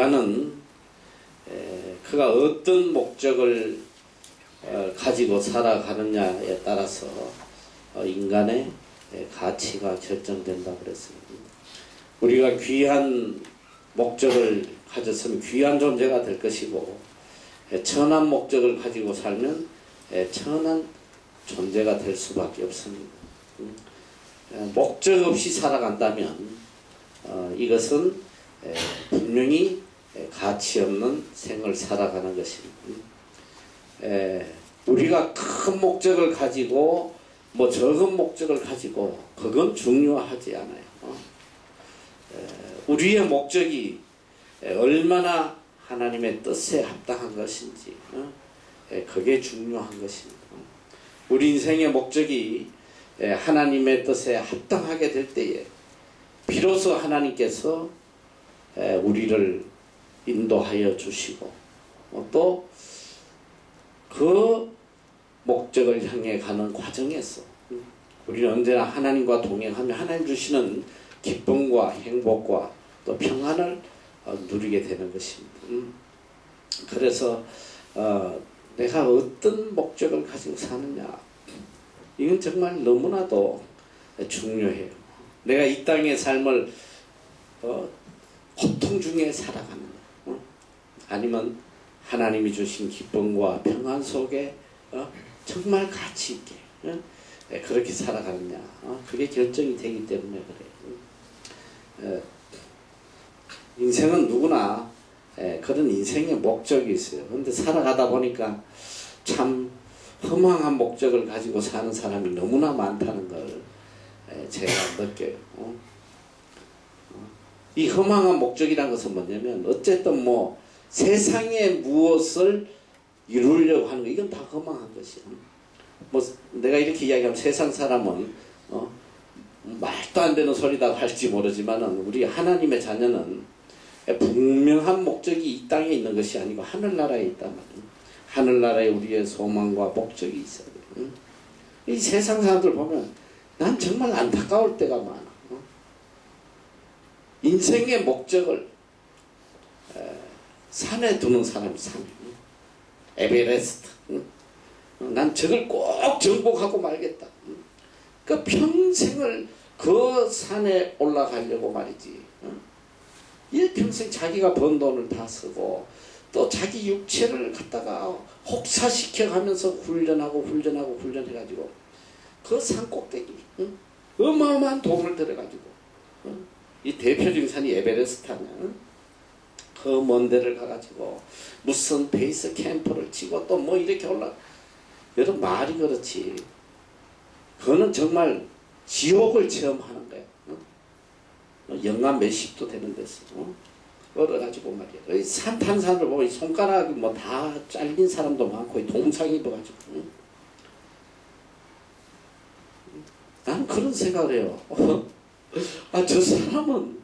인간은 그가 어떤 목적을 가지고 살아가느냐에 따라서 인간의 가치가 결정된다 그랬습니다. 우리가 귀한 목적을 가졌으면 귀한 존재가 될 것이고, 천한 목적을 가지고 살면 천한 존재가 될 수밖에 없습니다. 목적 없이 살아간다면 이것은 분명히 가치 없는 생을 살아가는 것입니다. 우리가 큰 목적을 가지고 뭐 적은 목적을 가지고 그건 중요하지 않아요. 우리의 목적이 얼마나 하나님의 뜻에 합당한 것인지 그게 중요한 것입니다. 우리 인생의 목적이 하나님의 뜻에 합당하게 될 때에 비로소 하나님께서 우리를 인도하여 주시고 또 그 목적을 향해 가는 과정에서 우리는 언제나 하나님과 동행하며 하나님 주시는 기쁨과 행복과 또 평안을 누리게 되는 것입니다. 그래서 내가 어떤 목적을 가지고 사느냐, 이건 정말 너무나도 중요해요. 내가 이 땅의 삶을 고통 중에 살아가느냐, 아니면 하나님이 주신 기쁨과 평안 속에 정말 가치 있게 그렇게 살아가느냐, 그게 결정이 되기 때문에 그래요. 인생은 누구나 그런 인생의 목적이 있어요. 그런데 살아가다 보니까 참 허망한 목적을 가지고 사는 사람이 너무나 많다는 걸 제가 느껴요. 이 허망한 목적이라는 것은 뭐냐면 어쨌든 뭐 세상에 무엇을 이루려고 하는 거, 이건 다 허망한 것이야. 뭐 내가 이렇게 이야기하면 세상 사람은 말도 안 되는 소리다 할지 모르지만은 우리 하나님의 자녀는 분명한 목적이 이 땅에 있는 것이 아니고 하늘나라에 있단 말이에요. 하늘나라에 우리의 소망과 목적이 있어요. 이 세상 사람들 보면 난 정말 안타까울 때가 많아. 인생의 목적을 산에 두는 사람이 산에, 에베레스트, 난 저걸 꼭 정복하고 말겠다. 그 평생을 그 산에 올라가려고 말이지. 일평생 자기가 번 돈을 다 쓰고 또 자기 육체를 갖다가 혹사시켜 가면서 훈련해가지고 그 산 꼭대기 어마어마한 돈을 들여가지고 이 대표적인 산이 에베레스트 아니야. 그 먼 데를 가가지고 무슨 베이스 캠프를 치고 또 뭐 이렇게 여러분 말이 그렇지. 그거는 정말 지옥을 체험하는 거야. 영하 몇십도 되는 데서 얼어가지고 말이야. 산 탄 사람들 보면 손가락이 뭐 다 잘린 사람도 많고 동상 입어가지고. 나는 그런 생각을 해요. 저 사람은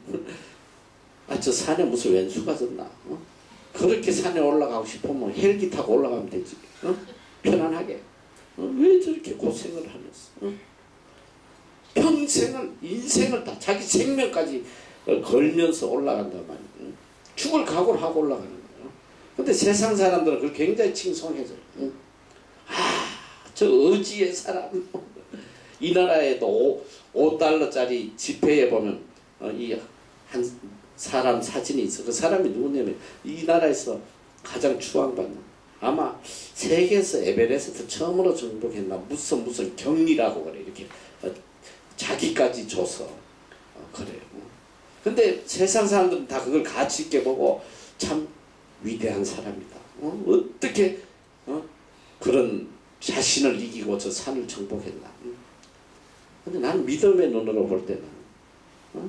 저 산에 무슨 왼수가 졌나? 그렇게 산에 올라가고 싶으면 헬기 타고 올라가면 되지. 편안하게. 왜 저렇게 고생을 하면서 평생을 인생을 다 자기 생명까지 걸면서 올라간단 말이에요. 죽을 각오를 하고 올라가는 거예요. 근데 세상 사람들은 그걸 굉장히 칭송해줘요. 저 어지의 사람. 이 나라에도 5달러짜리 지폐에 보면 이 한 사람 사진이 있어. 그 사람이 누구냐면 이 나라에서 가장 추앙받는, 아마 세계에서 에베레스트 처음으로 정복했나 무슨 경리라고 그래. 이렇게 자기까지 줘서 그래요. 근데 세상 사람들은 다 그걸 가치 있게 보고 참 위대한 사람이다. 어떻게 그런 자신을 이기고 저 산을 정복했나. 근데 나는 믿음의 눈으로 볼 때는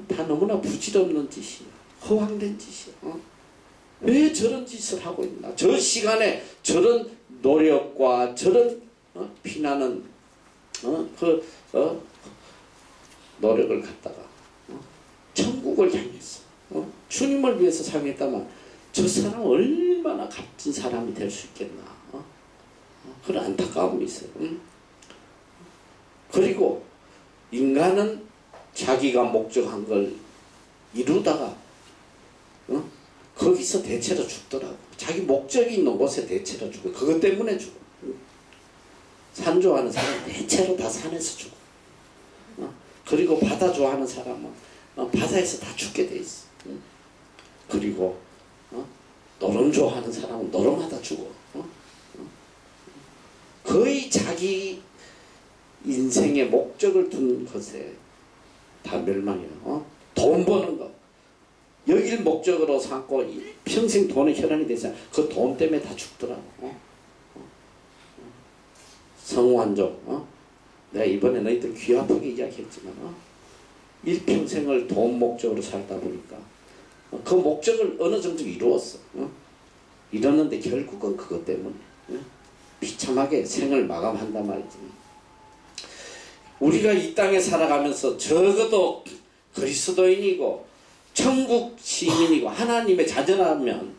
다 너무나 부질없는 짓이야. 허황된 짓이야. 왜 저런 짓을 하고 있나. 저 시간에 저런 노력과 저런 피나는 노력을 갖다가 천국을 향해서 주님을 위해서 사용했다면 저 사람 얼마나 값진 사람이 될 수 있겠나. 그런 안타까움이 있어요. 그리고 인간은 자기가 목적한 걸 이루다가 그 거기서 대체로 죽더라고. 자기 목적이 있는 곳에 대체로 죽어. 그것 때문에 죽어. 산 좋아하는 사람은 대체로 다 산에서 죽어. 그리고 바다 좋아하는 사람은 바다에서 다 죽게 돼 있어. 그리고 노름 좋아하는 사람은 노름하다 죽어. 거의 자기 인생의 목적을 둔 것에 다 멸망이야. 돈 버는 거. 여길 목적으로 삼고 평생 돈의 혈안이 되잖아. 그 돈 때문에 다 죽더라고. 성완종. 내가 이번에 너희들 귀 아프게 이야기했지만 일평생을 돈 목적으로 살다 보니까 그 목적을 어느 정도 이루었어. 이뤘는데 결국은 그것 때문에 비참하게 생을 마감한단 말이지. 우리가 이 땅에 살아가면서 적어도 그리스도인이고 천국 시민이고 하나님의 자녀라면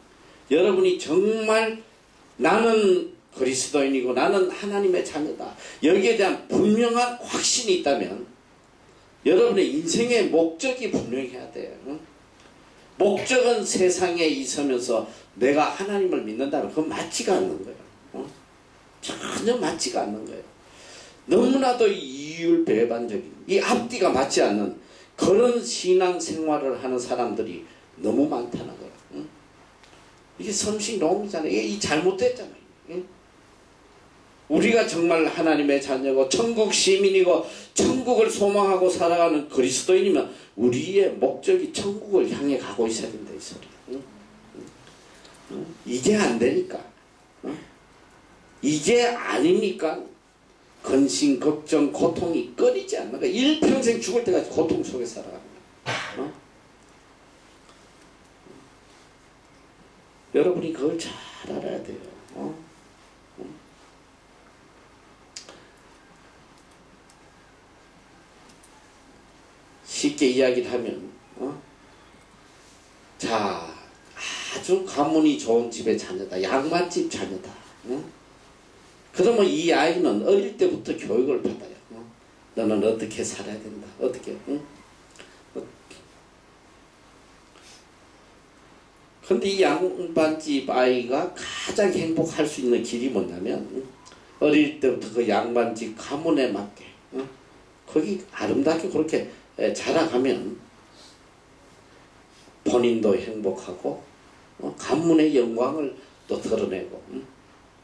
여러분이 정말 나는 그리스도인이고 나는 하나님의 자녀다. 여기에 대한 분명한 확신이 있다면 여러분의 인생의 목적이 분명해야 돼요. 목적은 세상에 있으면서 내가 하나님을 믿는다면 그건 맞지가 않는 거예요. 전혀 맞지가 않는 거예요. 너무나도 이율배반적인 이 앞뒤가 맞지 않는 그런 신앙생활을 하는 사람들이 너무 많다는 거예요. 이게 섬식농이잖아요. 이게 잘못됐잖아요. 우리가 정말 하나님의 자녀고 천국 시민이고 천국을 소망하고 살아가는 그리스도인이면 우리의 목적이 천국을 향해 가고 있어야 된다 이 소리야. 이게 안 되니까 이게 아니니까 근심, 걱정, 고통이 끊이지 않는 거야. 일평생 죽을 때까지 고통 속에 살아가는 거야. 여러분이 그걸 잘 알아야 돼요. 쉽게 이야기를 하면 자, 아주 가문이 좋은 집의 자녀다. 양반집 자녀다. 그러면 이 아이는 어릴 때부터 교육을 받아요. 너는 어떻게 살아야 된다. 어떻게. 근데 이 양반집 아이가 가장 행복할 수 있는 길이 뭐냐면 어릴 때부터 그 양반집 가문에 맞게 거기 아름답게 그렇게 자라가면 본인도 행복하고 가문의 영광을 또 드러내고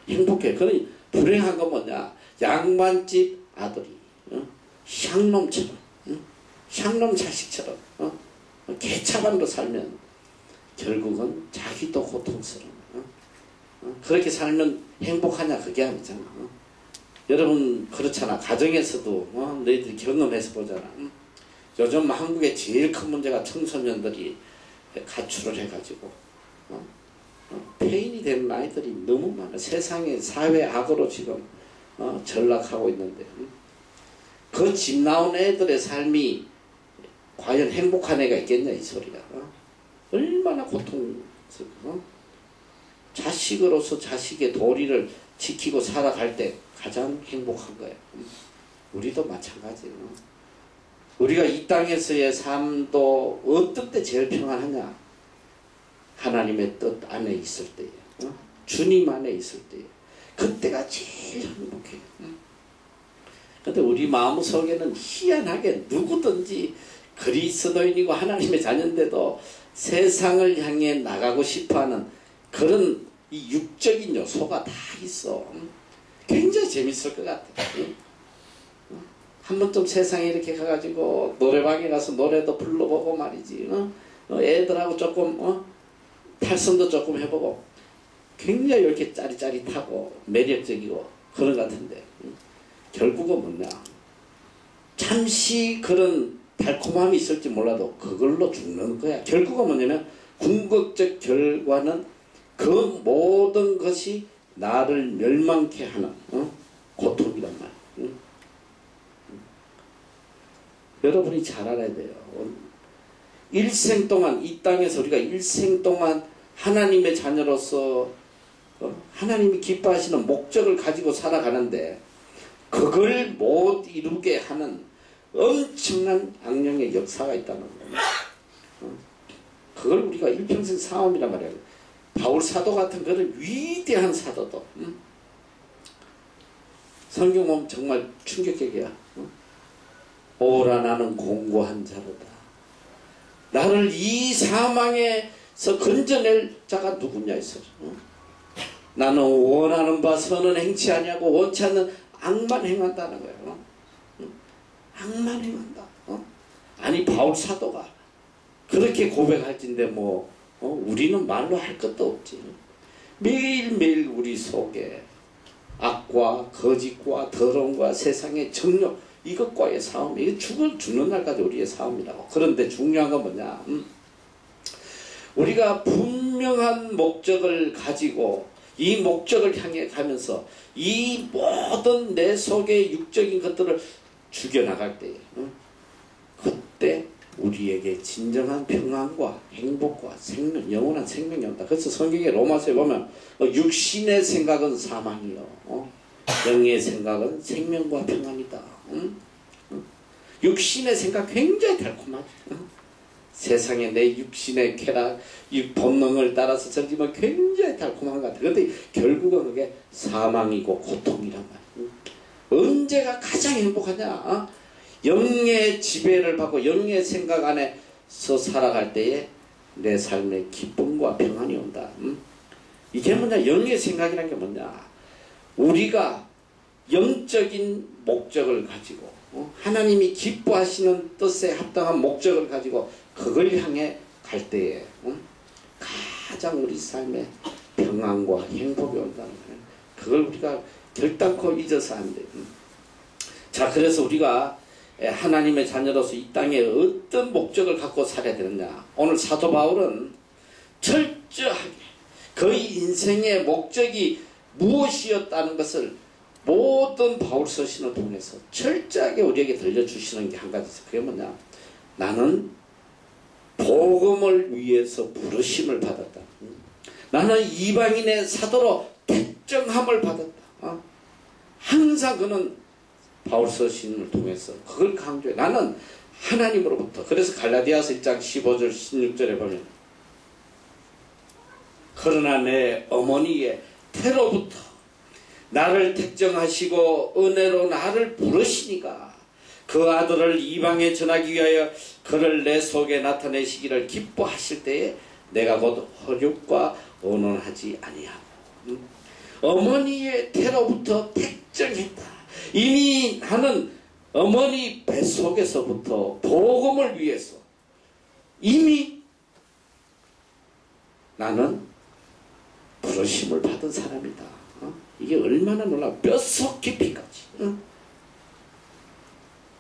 행복해. 그러니 불행한 건 뭐냐? 양반집 아들이 향놈처럼 향놈 자식처럼 개차반으로 살면 결국은 자기도 고통스러워. 그렇게 살면 행복하냐? 그게 아니잖아. 여러분 그렇잖아. 가정에서도 너희들 경험해서 보잖아. 요즘 한국의 제일 큰 문제가 청소년들이 가출을 해가지고 폐인이 되는 아이들이 너무 많아. 세상에 사회 악으로 지금 전락하고 있는데 그 집 나온 애들의 삶이 과연 행복한 애가 있겠냐 이 소리야. 얼마나 고통스럽고 자식으로서 자식의 도리를 지키고 살아갈 때 가장 행복한 거야. 우리도 마찬가지예요. 우리가 이 땅에서의 삶도 어떤 때 제일 평안하냐? 하나님의 뜻 안에 있을 때예요. 주님 안에 있을 때예요. 그때가 제일 행복해요. 근데 우리 마음속에는 희한하게 누구든지 그리스도인이고 하나님의 자녀인데도 세상을 향해 나가고 싶어하는 그런 이 육적인 요소가 다 있어. 굉장히 재밌을 것 같아. 한 번쯤 세상에 이렇게 가가지고 노래방에 가서 노래도 불러보고 말이지. 애들하고 조금 탈선도 조금 해보고 굉장히 이렇게 짜릿짜릿하고 매력적이고 그런 것 같은데 결국은 뭐냐? 잠시 그런 달콤함이 있을지 몰라도 그걸로 죽는 거야. 결국은 뭐냐면 궁극적 결과는 그 모든 것이 나를 멸망케 하는 고통이란 말이야. 여러분이 잘 알아야 돼요. 일생 동안 이 땅에서 우리가 일생 동안 하나님의 자녀로서 하나님이 기뻐하시는 목적을 가지고 살아가는데 그걸 못 이루게 하는 엄청난 악령의 역사가 있다는 거예요. 그걸 우리가 일평생 싸움이란 말이야. 바울 사도 같은 그런 위대한 사도도 성경 보면 정말 충격적이야. 오라 나는 공고한 자로다. 나를 이 사망에서 건져낼 자가 누구냐 했어. 나는 원하는 바 선은 행치 아니하고 원치 않는 악만 행한다는 거예요. 악만 행한다. 아니 바울 사도가 그렇게 고백할진데 우리는 말로 할 것도 없지. 매일매일 우리 속에 악과 거짓과 더러움과 세상의 정욕 이것과의 싸움, 이게 죽는 날까지 우리의 싸움이라고. 그런데 중요한 건 뭐냐? 우리가 분명한 목적을 가지고 이 목적을 향해 가면서 이 모든 내 속의 육적인 것들을 죽여나갈 때에 그때 우리에게 진정한 평안과 행복과 생명, 영원한 생명이 온다. 그래서 성경의 로마서에 보면 육신의 생각은 사망이요, 영의 생각은 생명과 평안이다. 육신의 생각 굉장히 달콤하죠. 세상에 내 육신의 쾌락, 이 본능을 따라서 즐기면 굉장히 달콤한 것 같아요. 그런데 결국은 그게 사망이고 고통이란 말이에요. 언제가 가장 행복하냐? 영의 지배를 받고 영의 생각 안에서 살아갈 때에 내 삶에 기쁨과 평안이 온다. 이게 뭐냐? 영의 생각이란 게 뭐냐? 우리가 영적인 목적을 가지고 하나님이 기뻐하시는 뜻에 합당한 목적을 가지고 그걸 향해 갈 때에 가장 우리 삶에 평안과 행복이 온다는 거예요. 그걸 우리가 결단코 잊어서 안 돼요. 자, 그래서 우리가 하나님의 자녀로서 이 땅에 어떤 목적을 갖고 살아야 되느냐. 오늘 사도 바울은 철저하게 그의 인생의 목적이 무엇이었다는 것을 모든 바울 서신을 통해서 철저하게 우리에게 들려주시는 게 한 가지 있어요. 그게 뭐냐? 나는 복음을 위해서 부르심을 받았다. 나는 이방인의 사도로 택정함을 받았다. 항상 그는 바울 서신을 통해서 그걸 강조해. 나는 하나님으로부터. 그래서 갈라디아서 1장 15절 16절에 보면 그러나 내 어머니의 태로부터 나를 택정하시고 은혜로 나를 부르시니까 그 아들을 이방에 전하기 위하여 그를 내 속에 나타내시기를 기뻐하실 때에 내가 곧 혈육과 언언하지 아니하고 어머니의 태로부터 택정했다. 이미 나는 어머니 뱃속에서부터 복음을 위해서 이미 나는 부르심을 받은 사람이다. 이게 얼마나 놀라워. 뼛속 깊이까지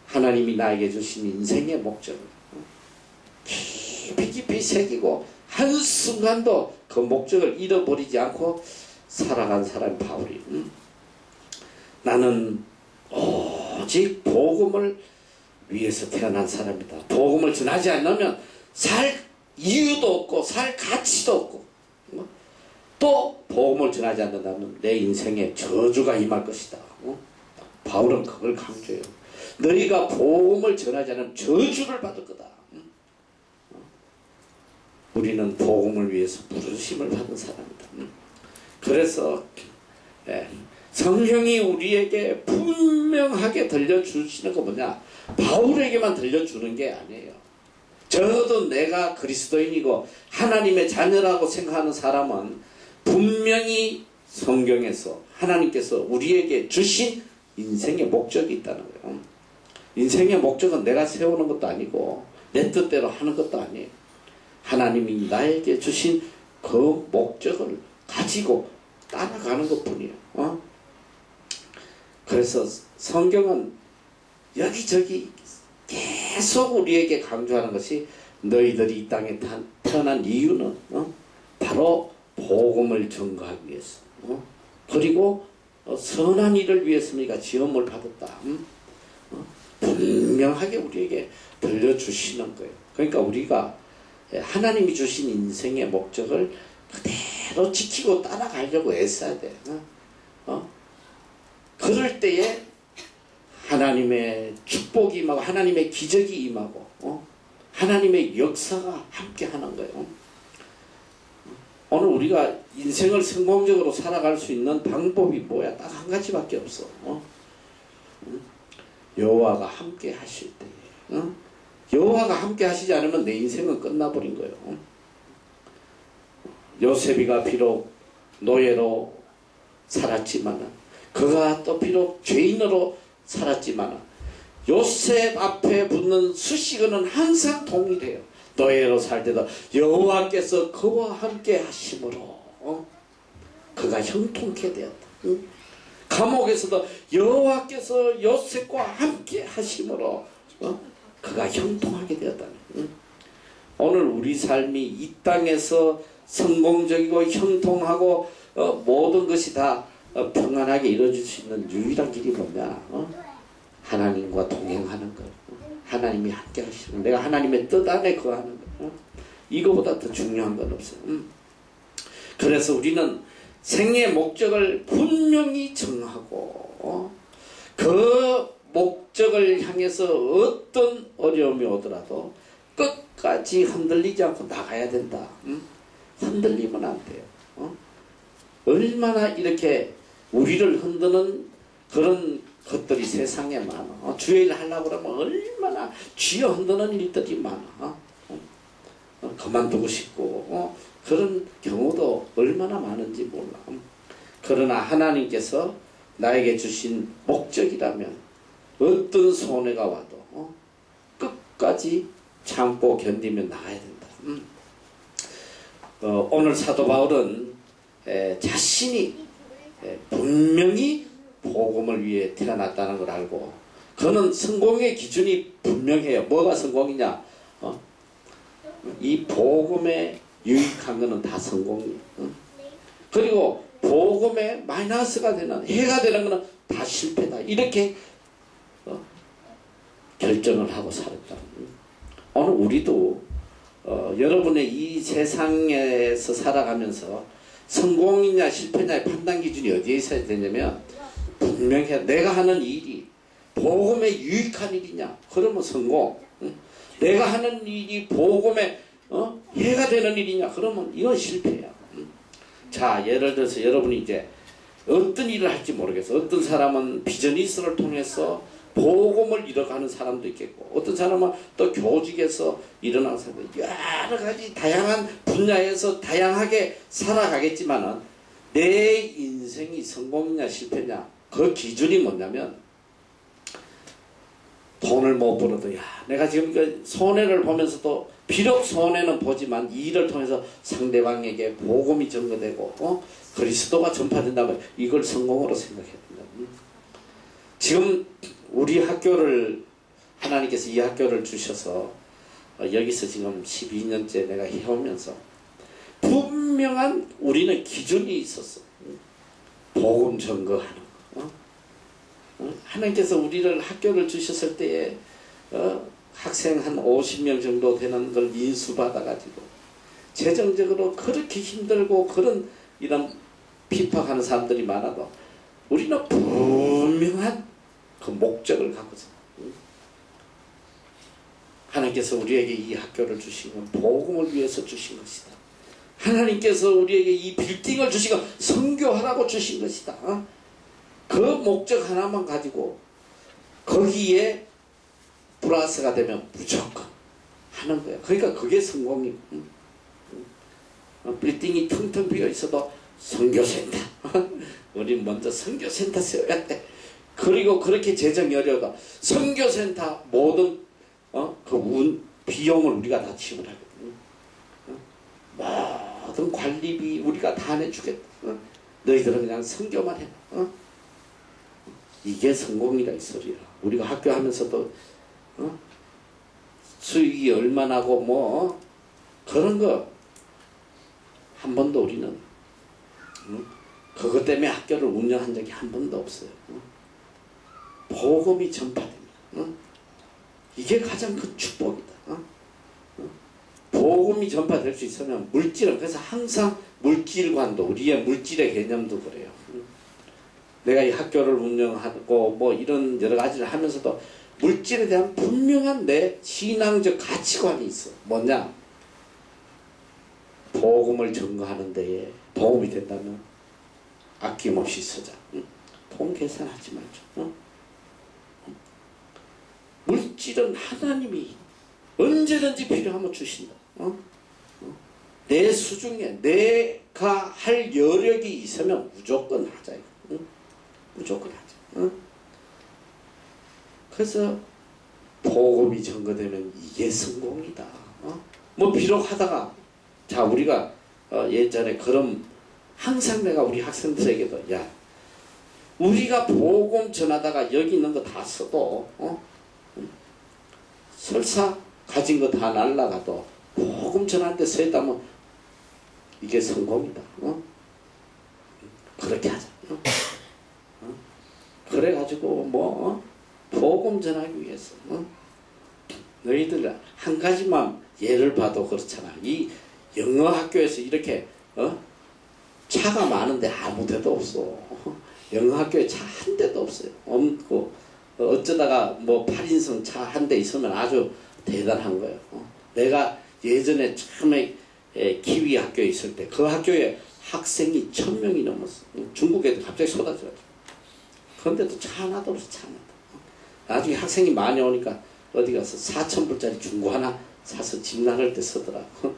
하나님이 나에게 주신 인생의 목적을 깊이 깊이 새기고 한순간도 그 목적을 잃어버리지 않고 살아간 사람 바울이 나는 오직 복음을 위해서 태어난 사람이다. 복음을 전하지 않으면 살 이유도 없고 살 가치도 없고 또 복음을 전하지 않는다면 내 인생에 저주가 임할 것이다. 바울은 그걸 강조해요. 너희가 복음을 전하지 않으면 저주를 받을 거다. 우리는 복음을 위해서 부르심을 받은 사람이다. 그래서 성령이 우리에게 분명하게 들려주시는 거 뭐냐? 바울에게만 들려주는 게 아니에요. 저도 내가 그리스도인이고 하나님의 자녀라고 생각하는 사람은 분명히 성경에서 하나님께서 우리에게 주신 인생의 목적이 있다는 거예요. 인생의 목적은 내가 세우는 것도 아니고 내 뜻대로 하는 것도 아니에요. 하나님이 나에게 주신 그 목적을 가지고 따라가는 것뿐이에요. 그래서 성경은 여기저기 계속 우리에게 강조하는 것이 너희들이 이 땅에 태어난 이유는 바로 복음을 전가하기 위해서 그리고 선한 일을 위해서 우리가 지음을 받았다. 분명하게 우리에게 들려주시는 거예요. 그러니까 우리가 하나님이 주신 인생의 목적을 그대로 지키고 따라가려고 애써야 돼. 그럴 때에 하나님의 축복이 임하고 하나님의 기적이 임하고 하나님의 역사가 함께 하는 거예요. 오늘 우리가 인생을 성공적으로 살아갈 수 있는 방법이 뭐야? 딱 한 가지밖에 없어. 여호와가 함께 하실 때, 여호와가 함께 하시지 않으면 내 인생은 끝나버린 거예요. 요셉이가 비록 노예로 살았지만, 그가 또 비록 죄인으로 살았지만, 요셉 앞에 붙는 수식어는 항상 동일해요. 노예로 살 때도 여호와께서 그와 함께 하심으로 그가 형통케 되었다. 감옥에서도 여호와께서 요셉과 함께 하심으로 그가 형통하게 되었다. 오늘 우리 삶이 이 땅에서 성공적이고 형통하고 모든 것이 다 평안하게 이루어질 수 있는 유일한 길이 뭐냐? 하나님과 동행하는 것. 하나님이 함께 하시는, 내가 하나님의 뜻 안에 거하는 것. 이거보다 더 중요한 건 없어요. 그래서 우리는 생의 목적을 분명히 정하고 그 목적을 향해서 어떤 어려움이 오더라도 끝까지 흔들리지 않고 나가야 된다. 흔들리면 안 돼요. 얼마나 이렇게 우리를 흔드는 그런 것들이 세상에 많아. 주일 하려고 그러면 얼마나 쥐어 흔드는 일들이 많아. 그만두고 싶고 그런 경우도 얼마나 많은지 몰라. 그러나 하나님께서 나에게 주신 목적이라면 어떤 손해가 와도 끝까지 참고 견디며 나가야 된다. 오늘 사도 바울은 자신이 분명히 복음을 위해 태어났다는 걸 알고, 그는 성공의 기준이 분명해요. 뭐가 성공이냐? 이 복음에 유익한 거는 다 성공이에요. 그리고 복음에 마이너스가 되는, 해가 되는 거는 다 실패다. 이렇게 결정을 하고 살았다. 오늘 우리도 여러분의 이 세상에서 살아가면서 성공이냐 실패냐의 판단 기준이 어디에 있어야 되냐면, 분명히 내가 하는 일이 복음에 유익한 일이냐, 그러면 성공. 내가 하는 일이 복음에 해가 되는 일이냐, 그러면 이건 실패야. 자, 예를 들어서 여러분이 이제 어떤 일을 할지 모르겠어. 어떤 사람은 비즈니스를 통해서 복음을 이뤄가는 사람도 있겠고, 어떤 사람은 또 교직에서 일어나는 사람도, 여러 가지 다양한 분야에서 다양하게 살아가겠지만은 내 인생이 성공이냐 실패냐, 그 기준이 뭐냐면, 돈을 못 벌어도 내가 지금 그 손해를 보면서도 비록 손해는 보지만 이 일을 통해서 상대방에게 복음이 전거되고 그리스도가 전파된다면 이걸 성공으로 생각해야 된다. 지금 우리 학교를 하나님께서 이 학교를 주셔서 여기서 지금 12년째 내가 해오면서 분명한 우리는 기준이 있었어. 복음 전거하는 거. 하나님께서 우리를 학교를 주셨을 때에 학생 한 50명 정도 되는 걸 인수받아가지고 재정적으로 그렇게 힘들고 그런 이런 핍박하는 사람들이 많아도 우리는 분명한 그 목적을 갖고서 하나님께서 우리에게 이 학교를 주신 건 복음을 위해서 주신 것이다. 하나님께서 우리에게 이 빌딩을 주신 건 선교하라고 주신 것이다. 그 목적 하나만 가지고 거기에 플러스가 되면 무조건 하는 거야. 그러니까 그게 성공이. 빌딩이 텅텅 비어 있어도 선교센터. 우리 먼저 선교센터 세워야 돼. 그리고 그렇게 재정이 어려워도 선교센터 모든 그 비용을 우리가 다 지불하거든. 모든 관리비 우리가 다 내주겠다. 너희들은 그냥 선교만 해. 이게 성공이라 이 소리야. 우리가 학교 하면서도 수익이 얼마나고 뭐 그런 거 한 번도 우리는 그것 때문에 학교를 운영한 적이 한 번도 없어요. 복음이 전파됩니다. 이게 가장 큰 축복이다. 복음이 전파될 수 있으면 물질은, 그래서 항상 물질관도, 우리의 물질의 개념도 그래요. 내가 이 학교를 운영하고 뭐 이런 여러 가지를 하면서도 물질에 대한 분명한 내 신앙적 가치관이 있어. 뭐냐? 복음을 증거하는 데에 도움이 된다면 아낌없이 쓰자. 응? 돈 계산하지 말자. 응? 물질은 하나님이 언제든지 필요하면 주신다. 내 수중에 내가 할 여력이 있으면 무조건 하자. 응? 무조건 하자. 응? 그래서 복음이 증거되면 이게 성공이다. 뭐 비록 하다가 자 우리가 예전에 그럼 항상 내가 우리 학생들에게도 야 우리가 복음 전하다가 여기 있는 거 다 써도 설사 가진 거 다 날라가도 복음 전할 때 써있다면 이게 성공이다. 그렇게 하자. 그래가지고 뭐 복음 전하기 위해서 너희들 한 가지만 예를 봐도 그렇잖아. 이 영어 학교에서 이렇게 차가 많은데 아무 데도 없어. 영어 학교에 차 한 대도 없어요. 없고 어쩌다가 뭐 8인승 차 한 대 있으면 아주 대단한 거예요. 내가 예전에 처음에 키위 학교에 있을 때 그 학교에 학생이 1000명이 넘었어. 중국 애들 갑자기 쏟아져가지고. 그런데도 차 하나도 없어. 차 하나도. 나중에 학생이 많이 오니까 어디 가서 4000불짜리 중고 하나 사서 집 나갈 때 쓰더라고.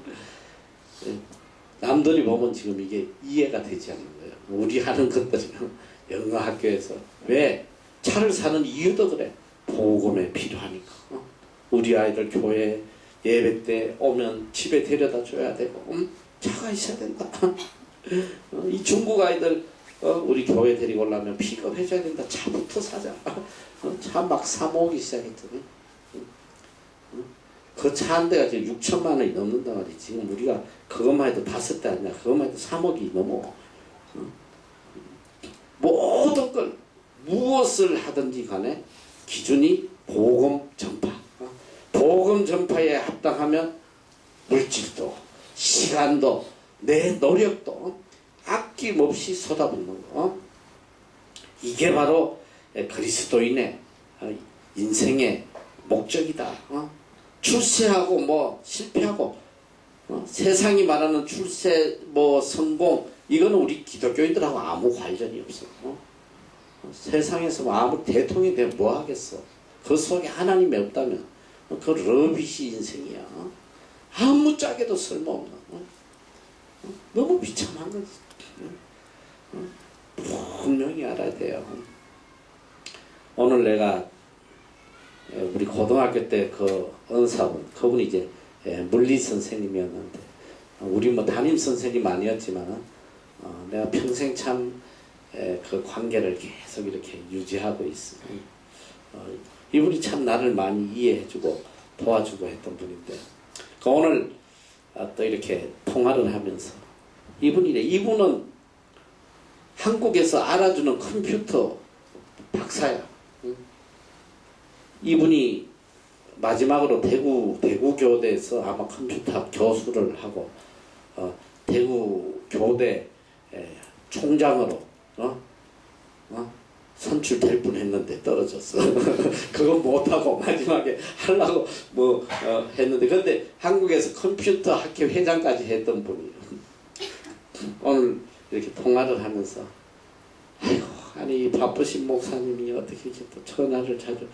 남들이 보면 지금 이게 이해가 되지 않는 거예요. 우리 하는 것들은 영어 학교에서 왜 차를 사는 이유도 그래. 복음에 필요하니까. 우리 아이들 교회 예배 때 오면 집에 데려다 줘야 되고 차가 있어야 된다. 이 중국 아이들 우리 교회 데리고 오려면 픽업해 줘야 된다. 차부터 사자. 차 막 사모으기 시작했더니 그 차 한 대가 지금 6천만 원이 넘는단 말이지. 지금 우리가 그것만 해도 5대 아니야. 그것만 해도 3억이 넘어. 모든 걸 무엇을 하든지 간에 기준이 복음 전파. 복음 전파에 합당하면 물질도 시간도 내 노력도 아낌없이 쏟아붓는 거. 이게 바로 그리스도인의 인생의 목적이다. 출세하고 뭐 실패하고 세상이 말하는 출세 뭐 성공 이거는 우리 기독교인들하고 아무 관련이 없어. 세상에서 뭐 아무 대통령이 되면 뭐 하겠어. 그 속에 하나님이 없다면 그 러비시 인생이야. 아무짝에도 쓸모없는 너무 비참한 거지. 분명히 알아야 돼요. 오늘 내가 우리 고등학교 때 그 은사분 그분이 이제 물리 선생님이었는데 우리 뭐 담임 선생님 아니었지만 내가 평생 참 그 관계를 계속 이렇게 유지하고 있어. 이분이 참 나를 많이 이해해주고 도와주고 했던 분인데 오늘 또 이렇게 통화를 하면서 이분은 한국에서 알아주는 컴퓨터 박사야. 이분이 마지막으로 대구 교대에서 아마 컴퓨터 교수를 하고 대구 교대 총장으로 선출될 뻔했는데 떨어졌어. 그건 못하고 마지막에 하려고 뭐 했는데 근데 한국에서 컴퓨터 학회 회장까지 했던 분이에요. 오늘 이렇게 통화를 하면서 아이고 아니 바쁘신 목사님이 어떻게 이렇게 또 전화를 자주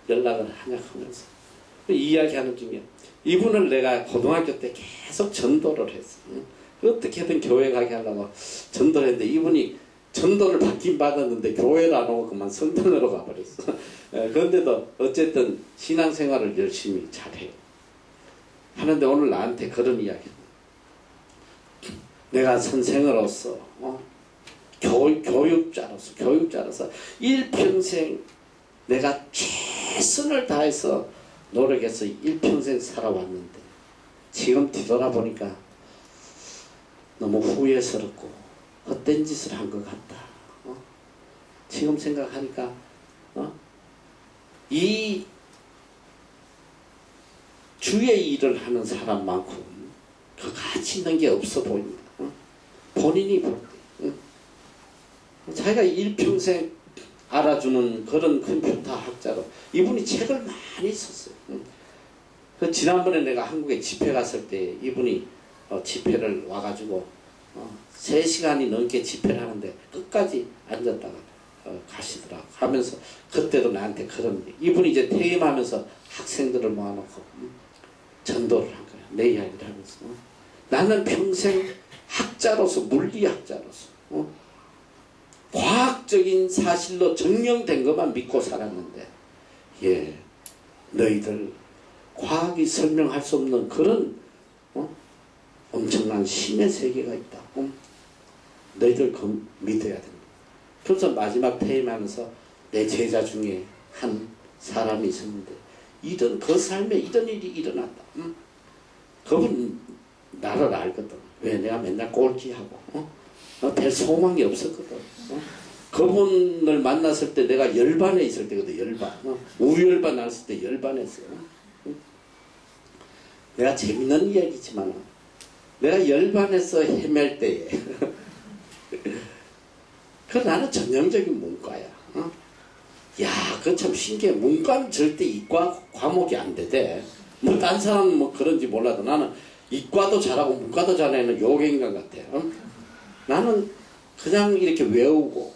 연락을 하냐 하면서 이야기하는 중에 이분을 내가 고등학교 때 계속 전도를 했어. 어떻게든 교회 가게 하려고 전도를 했는데 이분이 전도를 받긴 받았는데 교회를 안 오고 그만 성당으로 가버렸어. 그런데도 어쨌든 신앙생활을 열심히 잘해요. 하는데 오늘 나한테 그런 이야기. 내가 선생으로서 교육자로서 일평생 내가 최선을 다해서 노력해서 일평생 살아왔는데 지금 뒤돌아보니까 너무 후회스럽고 헛된 짓을 한 것 같다. 지금 생각하니까 이 주의 일을 하는 사람만큼 그 가치 있는 게 없어 보입니다. 본인이 볼 때 자기가 일평생 알아주는 그런 컴퓨터 학자로 이분이 책을 많이 썼어요. 그 지난번에 내가 한국에 집회 갔을 때 이분이 집회를 와가지고 3시간이 넘게 집회를 하는데 끝까지 앉았다가 가시더라고. 하면서 그때도 나한테 그런 이분이 이제 퇴임하면서 학생들을 모아놓고 전도를 한 거야. 내 이야기를 하면서 나는 평생 학자로서 물리학자로서 과학적인 사실로 증명된 것만 믿고 살았는데 예 너희들 과학이 설명할 수 없는 그런 엄청난 신의 세계가 있다. 너희들 그건 믿어야 된다. 그래서 마지막 퇴임하면서 내 제자 중에 한 사람이 있었는데 그 삶에 이런 일이 일어났다. 그분 나를 알거든. 왜 내가 맨날 꼴찌하고 별 소망이 없었거든. 그분을 만났을 때 내가 열반에 있을 때거든. 열반. 우열반 났을 때 열반했어요. 내가 재밌는 이야기지만 내가 열반에서 헤맬 때에 그 나는 전형적인 문과야. 야, 그거 참 신기해. 문과는 절대 이과 과목이 안 되대. 뭐 딴 사람은 뭐 그런지 몰라도 나는 이과도 잘하고 문과도 잘하는 요괴인간 같아. 나는 그냥 이렇게 외우고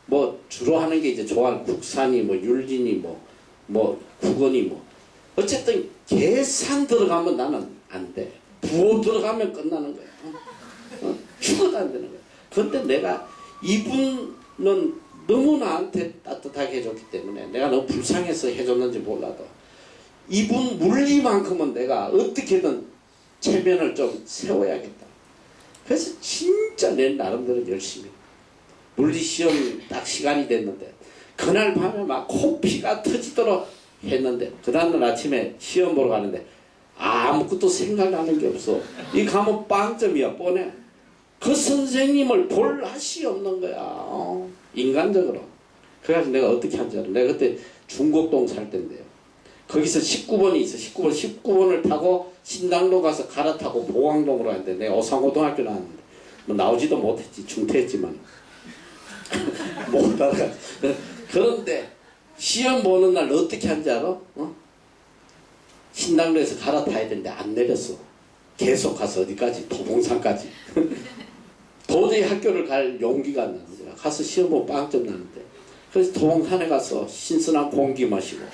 뭐 주로 하는 게 이제 좋아하는 국산이 뭐 윤리니 뭐 국어니 뭐 어쨌든 계산 들어가면 나는 안 돼. 부호 들어가면 끝나는 거야. 죽어도 안 되는 거야. 그런데 내가 이분은 너무 나한테 따뜻하게 해줬기 때문에 내가 너무 불쌍해서 해줬는지 몰라도 이분 물리만큼은 내가 어떻게든 체면을 좀 세워야겠다. 그래서 진짜 내 나름대로 열심히 물리 시험 딱 시간이 됐는데 그날 밤에 막 코피가 터지도록 했는데 그 다음날 아침에 시험 보러 가는데 아무것도 생각나는 게 없어. 이 가면 빵점이야. 뻔해. 그 선생님을 볼 낯이 없는 거야. 인간적으로. 그래가지고 내가 어떻게 한지 알아. 내가 그때 중곡동 살 때인데요. 거기서 19번이 있어. 19번을 타고 신당로 가서 갈아타고 보광동으로 왔는데 내가 오상고등학교 나왔는데 뭐 나오지도 못했지. 중퇴했지만 못 따라가. 그런데 시험 보는 날 어떻게 한지 알아? 신당로에서 갈아타야 되는데 안 내렸어. 계속 가서 어디까지? 도봉산까지. 도저히 학교를 갈 용기가 안 나는 거야. 가서 시험 보면 빵점 나는데. 그래서 도봉산에 가서 신선한 공기 마시고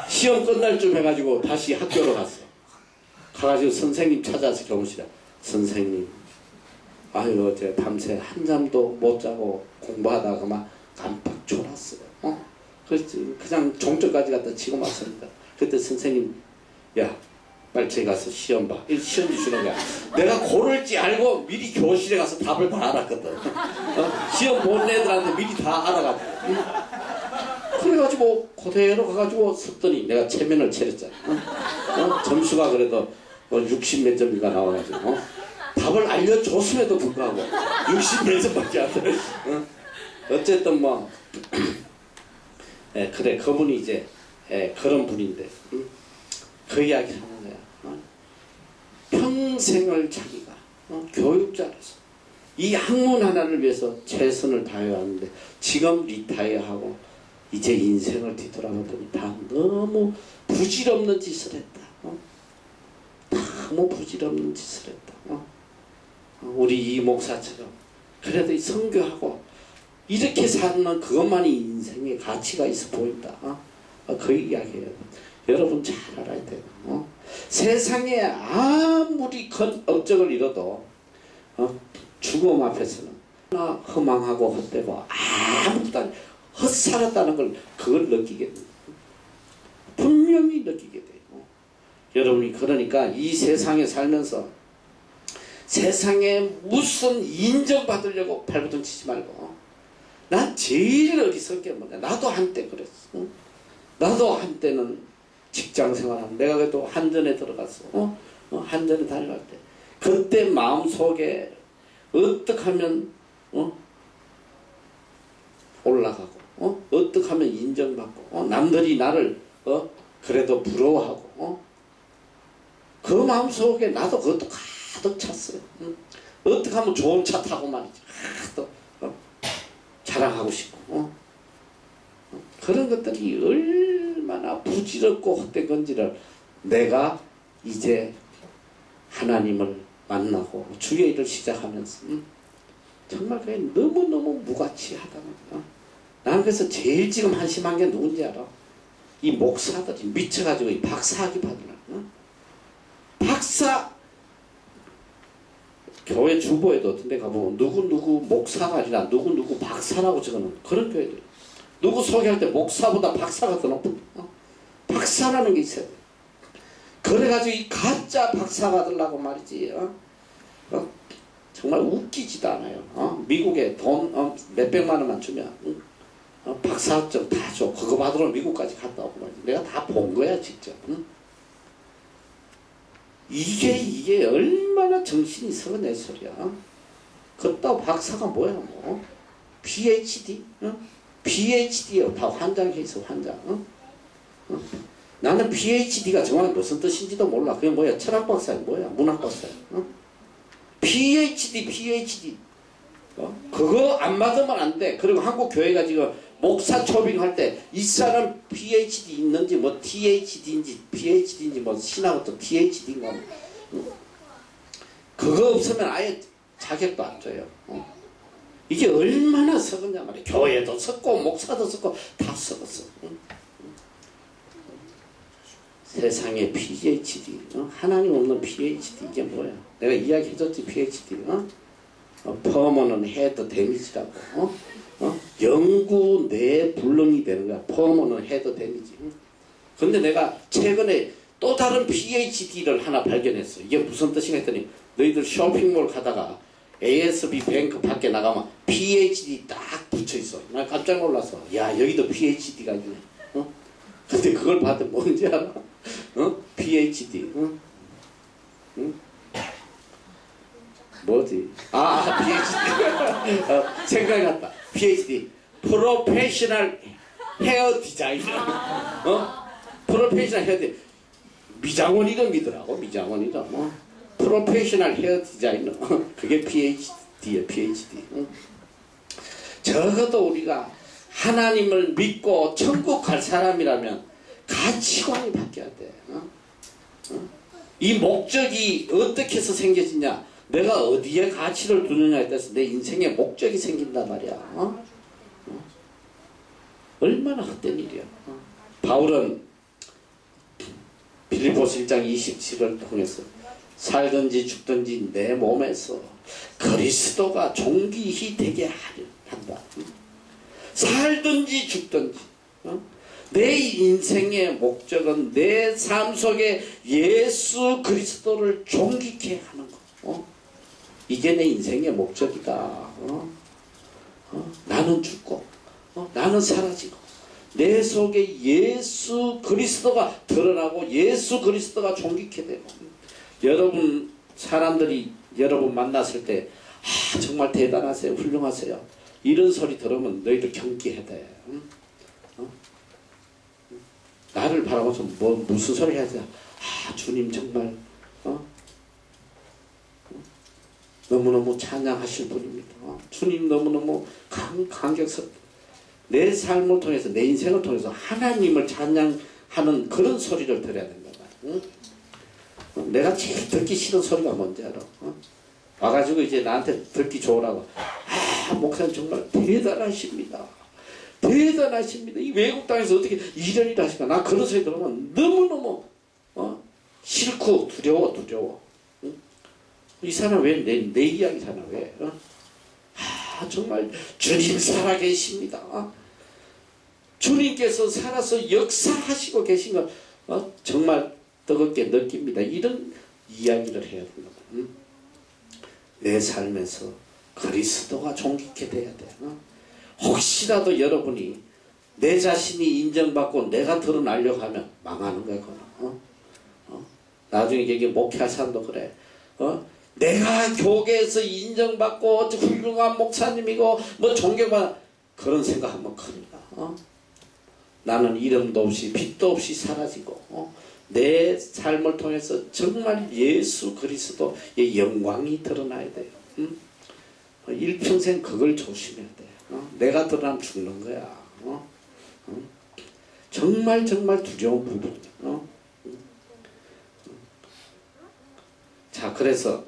시험 끝날 쯤 해가지고 다시 학교로 갔어. 가가지고 선생님 찾아서 교무실에 선생님 아유 어제 밤새 한잠도 못 자고 공부하다가 막 깜빡 졸았어요. 그래서 그냥 종점까지 갖다 치고 왔습니다. 그때 선생님 야 빨리 저기 가서 시험 봐. 시험 주시는 거야. 내가 고를지 알고 미리 교실에 가서 답을 다 알았거든. 시험 보는 애들한테 미리 다 알아가지고. 그래가지고 그대로 가가지고 썼더니 내가 체면을 차렸잖아. 점수가 그래도 60 몇 점인가 나와가지고 답을 알려줬음에도 불구하고 60 몇 점밖에 안 돼. 어쨌든 뭐 그래 그분이 이제 그런 분인데 그 이야기 하는 거야. 평생을 자기가 교육자로서 이 학문 하나를 위해서 최선을 다해왔는데 지금 리타이어하고 이제 인생을 뒤돌아보더니 다 너무 부질없는 짓을 했다. 너무 부질없는 짓을 했다. 우리 이 목사처럼 그래도 이 선교하고 이렇게 사는 그것만이 인생의 가치가 있어 보인다. 그 이야기예요. 여러분 잘 알아야 돼요. 세상에 아무리 큰 업적을 이뤄도 죽음 앞에서는 허망하고 헛되고 아무것도 헛살았다는 걸 그걸 느끼게 돼요. 분명히 느끼게 돼요. 여러분이 그러니까 이 세상에 살면서 세상에 무슨 인정받으려고 발버둥 치지 말고 난 제일 어리석은 게 뭐냐. 나도 한때 그랬어. 나도 한때는 직장생활하면 내가 그래도 한전에 들어갔어. 한전에 다녀갈 때 그때 마음속에 어떻게 하면 올라가고 어떻게 하면 인정받고 남들이 나를 그래도 부러워하고 그 마음속에 나도 그것도 가득 찼어요. 어떻게 하면 좋은 차 타고 말이지. 자랑하고 싶고 그런 것들이 얼마나 부질없고 헛된 건지를 내가 이제 하나님을 만나고 주의 일을 시작하면서 정말 그게 너무너무 무가치하다는 거야. 나는 그래서 제일 지금 한심한 게 누군지 알아? 이 목사들이 미쳐가지고 이 박사학위 받으라. 박사 교회 주보에도 어떤 데 가보면 누구 목사가 아니라 누구 박사라고 적어놓은 그런 교회들. 누구 소개할 때 목사보다 박사가 더 높은 박사라는 게 있어요. 그래가지고 이 가짜 박사 받으려고 말이지. 정말 웃기지도 않아요. 미국에 돈 몇백만 원만 주면 박사학점 다 줘. 그거 받으러 미국까지 갔다 오고 말이지. 내가 다 본 거야 직접. 이게 얼마나 정신이 썩어내 소리야. 그따 박사가 뭐야 뭐. PhD? PhD요. 다 환장해 있어 환장. 나는 PhD가 정확히 무슨 뜻인지도 몰라. 그게 뭐야? 철학 박사야 뭐야? 문학 박사야. PhD. 그거 안 받으면 안 돼. 그리고 한국 교회가 지금 목사 초빙할 때 이 사람 PhD 있는지 뭐 THD인지 PhD인지 뭐 신하부터 THD인가 그거 없으면 아예 자격도 안 줘요. 이게 얼마나 썩었냐 말이야. 교회도 썩고 목사도 썩고 다 썩었어. 세상에 PhD 하나님 없는 PhD 이게 뭐야. 내가 이야기해줬지 PhD 퍼머넌 헤드 데미지라고 영구 내 불능이 되는 거야. 퍼머넌 헤드 데미지. 근데 내가 최근에 또 다른 PhD를 하나 발견했어. 이게 무슨 뜻인가 했더니 너희들 쇼핑몰 가다가 ASB 뱅크 밖에 나가면 PhD 딱 붙여있어. 나 깜짝 놀라서 야 여기도 PhD가 있네. 근데 그걸 봤더니 뭔지 알아? PhD 뭐지? PhD 생각이 났다. PhD 프로페셔널 헤어 디자이너. 프로페셔널 헤어 디자이너 미장원 이름이더라고. 미장원 이름. 프로페셔널 헤어 디자이너. 그게 PhD야. PhD. 적어도 우리가 하나님을 믿고 천국 갈 사람이라면 가치관이 바뀌어야 돼. 이 목적이 어떻게 해서 생겨지냐? 내가 어디에 가치를 두느냐에 따라서 내 인생의 목적이 생긴단 말이야. 얼마나 헛된 일이야. 바울은 빌립보서 1장 27을 통해서 살든지 죽든지 내 몸에서 그리스도가 존귀히 되게 하려 한다. 살든지 죽든지 내 인생의 목적은 내 삶 속에 예수 그리스도를 존귀케 하는 거. 이게 내 인생의 목적이다. 나는 죽고 나는 사라지고 내 속에 예수 그리스도가 드러나고 예수 그리스도가 존귀케 되고 여러분 사람들이 여러분 만났을 때 정말 대단하세요. 훌륭하세요. 이런 소리 들으면 너희들 경기해야 돼. 나를 바라보면서 무슨 소리 해야 돼? 주님 정말 너무너무 찬양하실 분입니다. 주님 너무너무 감격스럽다. 내 삶을 통해서 내 인생을 통해서 하나님을 찬양하는 그런 소리를 들어야 된다. 내가 제일 듣기 싫은 소리가 뭔지 알아? 와가지고 이제 나한테 듣기 좋으라고 목사님 정말 대단하십니다. 대단하십니다. 이 외국 땅에서 어떻게 이런 일을 하실까? 나 그런 소리 들으면 너무너무 싫고 두려워. 이 사람 왜 내 이야기 사나 왜? 정말 주님 살아계십니다. 주님께서 살아서 역사하시고 계신 걸 정말 뜨겁게 느낍니다. 이런 이야기를 해야 된다. 내 삶에서 그리스도가 존귀케 돼야 돼. 혹시라도 여러분이 내 자신이 인정받고 내가 드러나려고 하면 망하는 거야. 나중에 여기 목회할 사람도 그래. 내가 교계에서 인정받고 훌륭한 목사님이고 뭐 존경받아 그런 생각하면 큽니다. 나는 이름도 없이 빛도 없이 사라지고 내 삶을 통해서 정말 예수 그리스도의 영광이 드러나야 돼요. 일평생 그걸 조심해야 돼요. 내가 드러나면 죽는 거야. 정말 정말 두려운 부분이야. 자, 그래서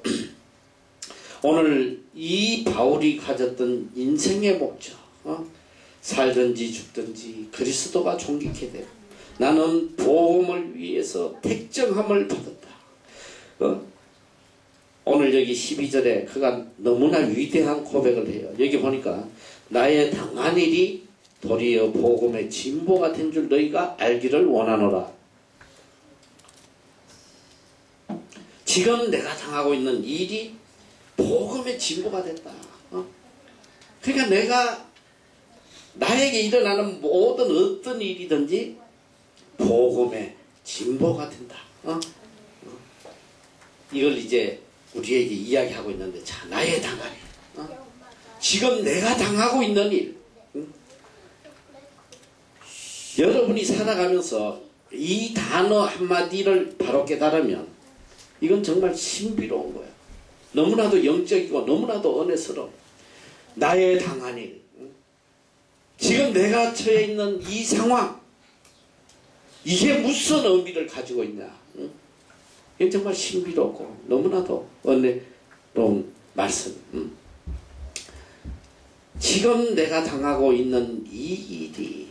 오늘 이 바울이 가졌던 인생의 목적, 살든지 죽든지 그리스도가 존귀케 되고 나는 복음을 위해서 택정함을 받았다. 오늘 여기 12절에 그가 너무나 위대한 고백을 해요. 여기 보니까 나의 당한 일이 도리어 복음의 진보가 된 줄 너희가 알기를 원하노라. 지금 내가 당하고 있는 일이 복음의 진보가 됐다. 그러니까 내가 나에게 일어나는 모든 어떤 일이든지 복음의 진보가 된다. 이걸 이제 우리에게 이야기하고 있는데, 자, 나의 당한 일, 지금 내가 당하고 있는 일, 여러분이 살아가면서 이 단어 한마디를 바로 깨달으면 이건 정말 신비로운 거야. 너무나도 영적이고 너무나도 은혜스러워. 나의 당한 일, 지금 내가 처해 있는 이 상황, 이게 무슨 의미를 가지고 있냐. 이게 정말 신비롭고 너무나도 은혜로운 말씀. 지금 내가 당하고 있는 이 일이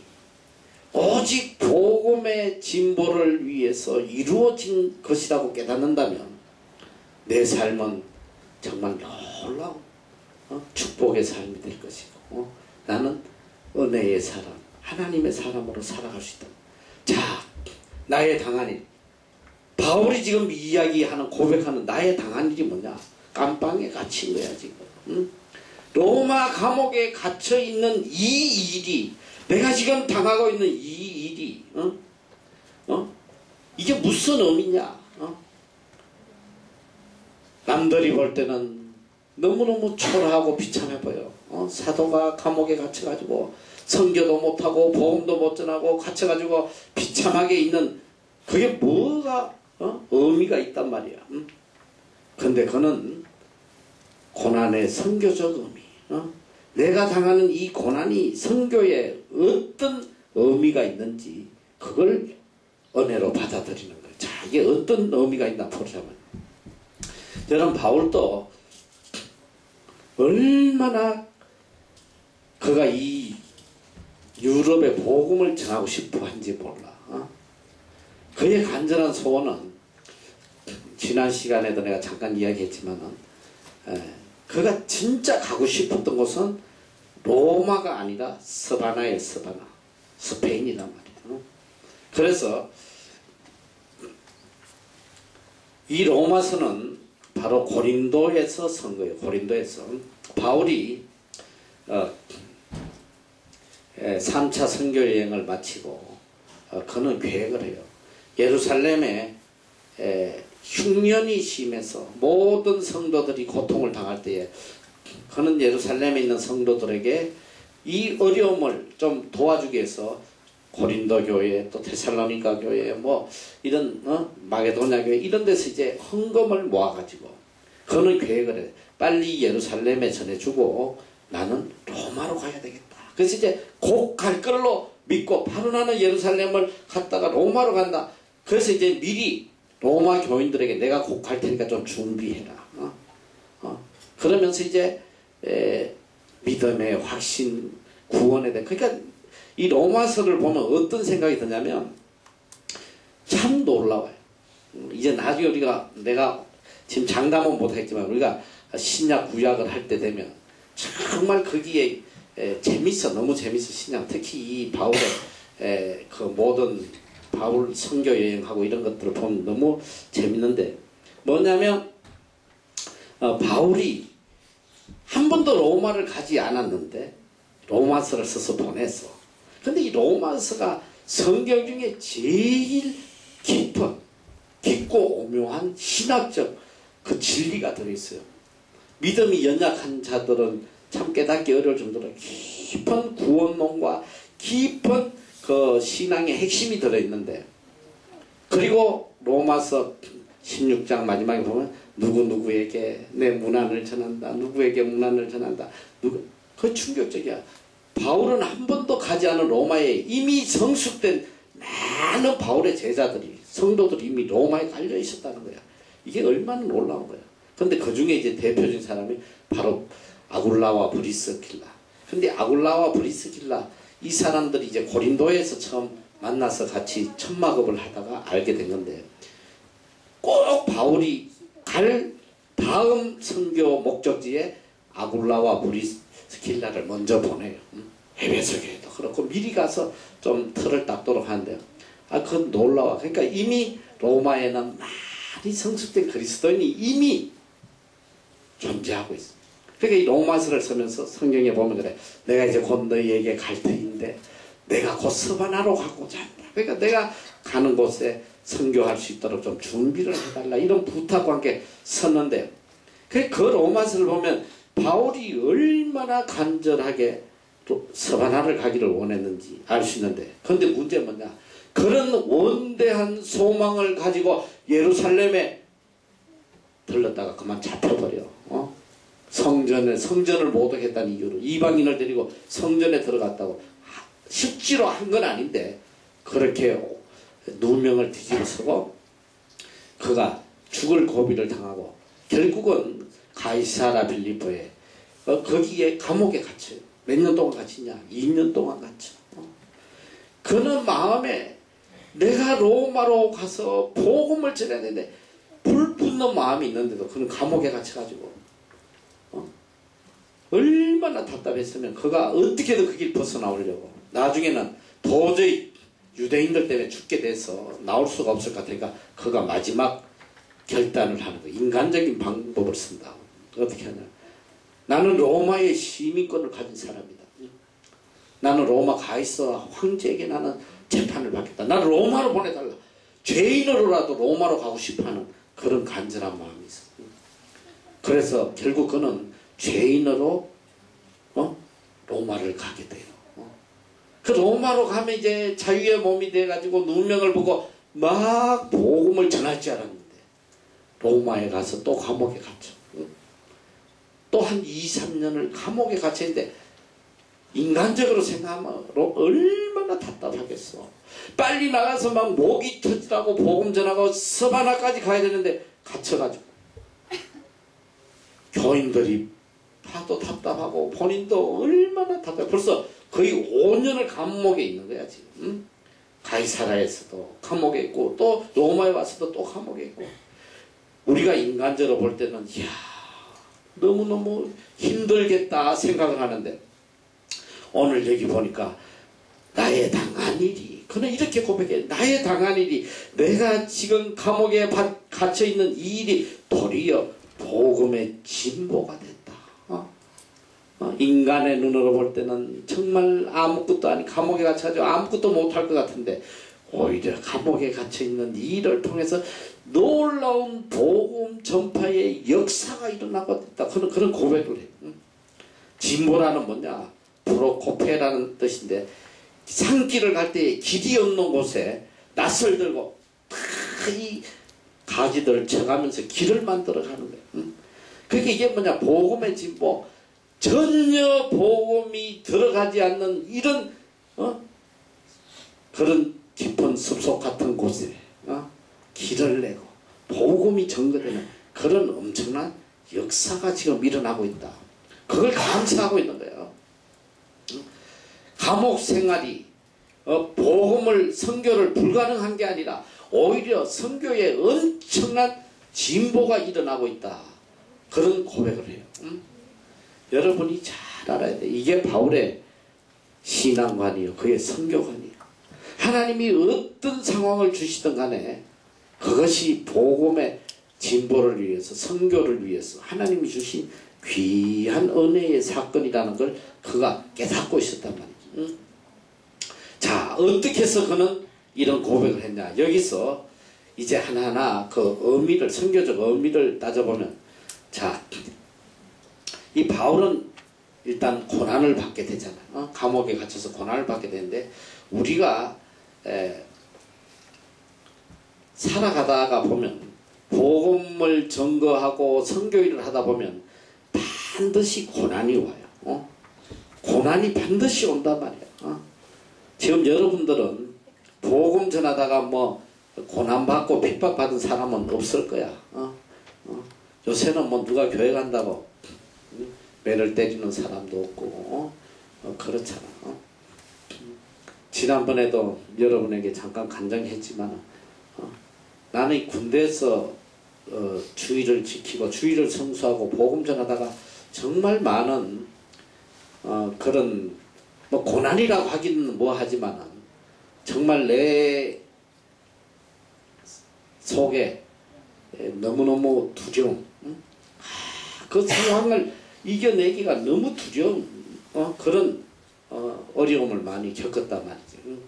오직 복음의 진보를 위해서 이루어진 것이라고 깨닫는다면 내 삶은 정말 놀라운 축복의 삶이 될 것이고, 나는 은혜의 사람, 하나님의 사람으로 살아갈 수 있다. 자, 나의 당한 일, 바울이 지금 이야기하는, 고백하는 나의 당한 일이 뭐냐? 감방에 갇힌 거야 지금. 로마 감옥에 갇혀 있는 이 일이, 내가 지금 당하고 있는 이 일이, 이게 무슨 의미냐? 남들이 볼 때는 너무너무 초라하고 비참해 보여. 사도가 감옥에 갇혀가지고 선교도 못하고 복음도 못 전하고 갇혀가지고 비참하게 있는, 그게 뭐가 의미가 있단 말이야. 근데 그는 고난의 선교적 의미, 내가 당하는 이 고난이 선교에 어떤 의미가 있는지 그걸 은혜로 받아들이는 거예요. 자, 이게 어떤 의미가 있나 보자면, 여러분, 바울도 얼마나 그가 이 유럽의 복음을 전하고 싶어 한지 몰라. 그의 간절한 소원은, 지난 시간에도 내가 잠깐 이야기했지만은, 그가 진짜 가고 싶었던 곳은 로마가 아니라 스바나예요. 스바나, 스페인이란 말이에요. 그래서 이 로마서는 바로 고린도에서 쓴 거예요. 고린도에서 바울이 3차 선교 여행을 마치고 그는 계획을 해요. 예루살렘에 흉년이 심해서 모든 성도들이 고통을 당할 때에 그는 예루살렘에 있는 성도들에게 이 어려움을 좀 도와주기 위해서 고린도 교회, 또 데살로니가 교회, 뭐 이런 마게도냐 교회, 이런 데서 이제 헌금을 모아가지고 그는 계획을 해. 빨리 예루살렘에 전해주고 나는 로마로 가야 되겠다. 그래서 이제 곧 갈 걸로 믿고 바로 나는 예루살렘을 갔다가 로마로 간다. 그래서 이제 미리 로마 교인들에게 내가 곧 갈 테니까 좀 준비해라. 그러면서 이제 믿음의 확신, 구원에 대해, 그러니까 이 로마서를 보면 어떤 생각이 드냐면 참 놀라워요. 이제 나중에 내가 지금 장담은 못했지만 우리가 신약 구약을 할 때 되면 정말 거기에 재밌어. 너무 재밌어. 신약, 특히 이 바울의 그 모든 바울 선교 여행하고 이런 것들을 보면 너무 재밌는데, 뭐냐면 바울이 한 번도 로마를 가지 않았는데 로마서를 써서 보냈어. 근데 이 로마서가 성경 중에 제일 깊고 오묘한 신학적 그 진리가 들어있어요. 믿음이 연약한 자들은 참 깨닫기 어려울 정도로 깊은 구원론과 깊은 그 신앙의 핵심이 들어있는데, 그리고 로마서 16장 마지막에 보면 누구누구에게 내 문안을 전한다, 누구에게 문안을 전한다, 그거 충격적이야. 바울은 한 번도 가지 않은 로마에 이미 성숙된 많은 바울의 제자들이, 성도들이 이미 로마에 갈려 있었다는 거야. 이게 얼마나 놀라운 거야. 근데 그 중에 이제 대표적인 사람이 바로 아굴라와 브리스길라. 근데 아굴라와 브리스길라 이 사람들이 이제 고린도에서 처음 만나서 같이 천막업을 하다가 알게 된 건데, 꼭 바울이 갈 다음 선교 목적지에 아굴라와 브리스길라를 먼저 보내요. 에베소 교회도 그렇고 미리 가서 좀 틀을 닦도록 하는데요. 그건 놀라워. 그러니까 이미 로마에는 많이 성숙된 그리스도인이 이미 존재하고 있어. 그러니까 이 로마서를 쓰면서 성경에 보면 그래. 내가 이제 곧 너희에게 갈 터인데 내가 곧 서바나로 가고자 한다. 그러니까 내가 가는 곳에 선교할 수 있도록 좀 준비를 해달라. 이런 부탁과 함께 썼는데, 그 로마서를 보면 바울이 얼마나 간절하게 서바나를 가기를 원했는지 알 수 있는데, 그런데 문제는 뭐냐? 그런 원대한 소망을 가지고 예루살렘에 들렀다가 그만 잡혀버려. 성전을 모독했다는 이유로 이방인을 데리고 성전에 들어갔다고. 실제로 한 건 아닌데 그렇게 누명을 뒤집어쓰고 그가 죽을 고비를 당하고 결국은 가이사라 빌리포에 거기에 감옥에 갇혀요. 몇 년 동안 갇히냐? 2년 동안 갇혀. 그는 마음에 내가 로마로 가서 복음을 전해야 되는데 불붙는 마음이 있는데도 그는 감옥에 갇혀가지고 얼마나 답답했으면 그가 어떻게든 그 길 벗어나오려고. 나중에는 도저히 유대인들 때문에 죽게 돼서 나올 수가 없을 것 같으니까 그가 마지막 결단을 하는 거예요. 인간적인 방법을 쓴다. 어떻게 하냐? 나는 로마의 시민권을 가진 사람이다. 나는 로마 가이사 황제에게 나는 재판을 받겠다. 나는 로마로 보내달라. 죄인으로라도 로마로 가고 싶어하는 그런 간절한 마음이 있어. 그래서 결국 그는 죄인으로 로마를 가게 돼요. 그 로마로 가면 이제 자유의 몸이 돼가지고 누명을 보고 막 복음을 전할 줄 알았는데 로마에 가서 또 감옥에 갇혀. 또 한 2, 3년을 감옥에 갇혀있는데 인간적으로 생각하면 얼마나 답답하겠어. 빨리 나가서 막 목이 터지라고 복음 전하고 서바나까지 가야 되는데 갇혀가지고 교인들이 다도 답답하고 본인도 얼마나 답답해. 벌써 거의 5년을 감옥에 있는 거야 지금. 가이사라에서도 감옥에 있고 또 로마에 와서도 또 감옥에 있고. 우리가 인간적으로 볼 때는 이야 너무너무 힘들겠다 생각을 하는데 오늘 여기 보니까 나의 당한 일이, 그는 이렇게 고백해. 나의 당한 일이, 내가 지금 감옥에 갇혀있는 이 일이 도리어 복음의 진보가 됐다. 인간의 눈으로 볼 때는 정말 아무것도 아닌 감옥에 갇혀가지고 아무것도 못할 것 같은데 오히려 감옥에 갇혀있는 이 일을 통해서 놀라운 복음 전파의 역사가 일어나고 있다. 그런 고백을 해. 진보라는 뭐냐? 프로코페라는 뜻인데 산길을 갈 때 길이 없는 곳에 낯을 들고 이 가지들을 쳐가면서 길을 만들어가는 거예요. 그러니까 이게 뭐냐? 복음의 진보. 전혀 복음이 들어가지 않는 이런 그런 깊은 숲속 같은 곳에 길을 내고 복음이 전거되는 그런 엄청난 역사가 지금 일어나고 있다. 그걸 감사하고 있는 거예요. 감옥 생활이 복음을 선교를 불가능한 게 아니라 오히려 선교에 엄청난 진보가 일어나고 있다. 그런 고백을 해요. 여러분이 잘 알아야 돼. 이게 바울의 신앙관이요. 그의 선교관이요. 하나님이 어떤 상황을 주시든 간에 그것이 복음의 진보를 위해서, 선교를 위해서 하나님이 주신 귀한 은혜의 사건이라는 걸 그가 깨닫고 있었단 말이죠. 자, 어떻게 해서 그는 이런 고백을 했냐. 여기서 이제 하나하나 그 의미를, 선교적 의미를 따져보면, 자, 이 바울은 일단 고난을 받게 되잖아. 감옥에 갇혀서 고난을 받게 되는데 우리가 살아가다가 보면 복음을 전거하고 선교일을 하다 보면 반드시 고난이 와요. 고난이 반드시 온단 말이야. 지금 여러분들은 복음 전하다가 뭐 고난받고 핍박받은 사람은 없을 거야. 요새는 뭐 누가 교회 간다고 매를 때리는 사람도 없고 그렇잖아. 지난번에도 여러분에게 잠깐 간증했지만 나는 군대에서 주의를 지키고 주의를 성수하고 복음 전하다가 정말 많은 그런 뭐 고난이라고 하기는 뭐 하지만 정말 내 속에 너무너무 두려움, 그 상황을 이겨내기가 너무 두려운 그런 어려움을 많이 겪었단 말이죠.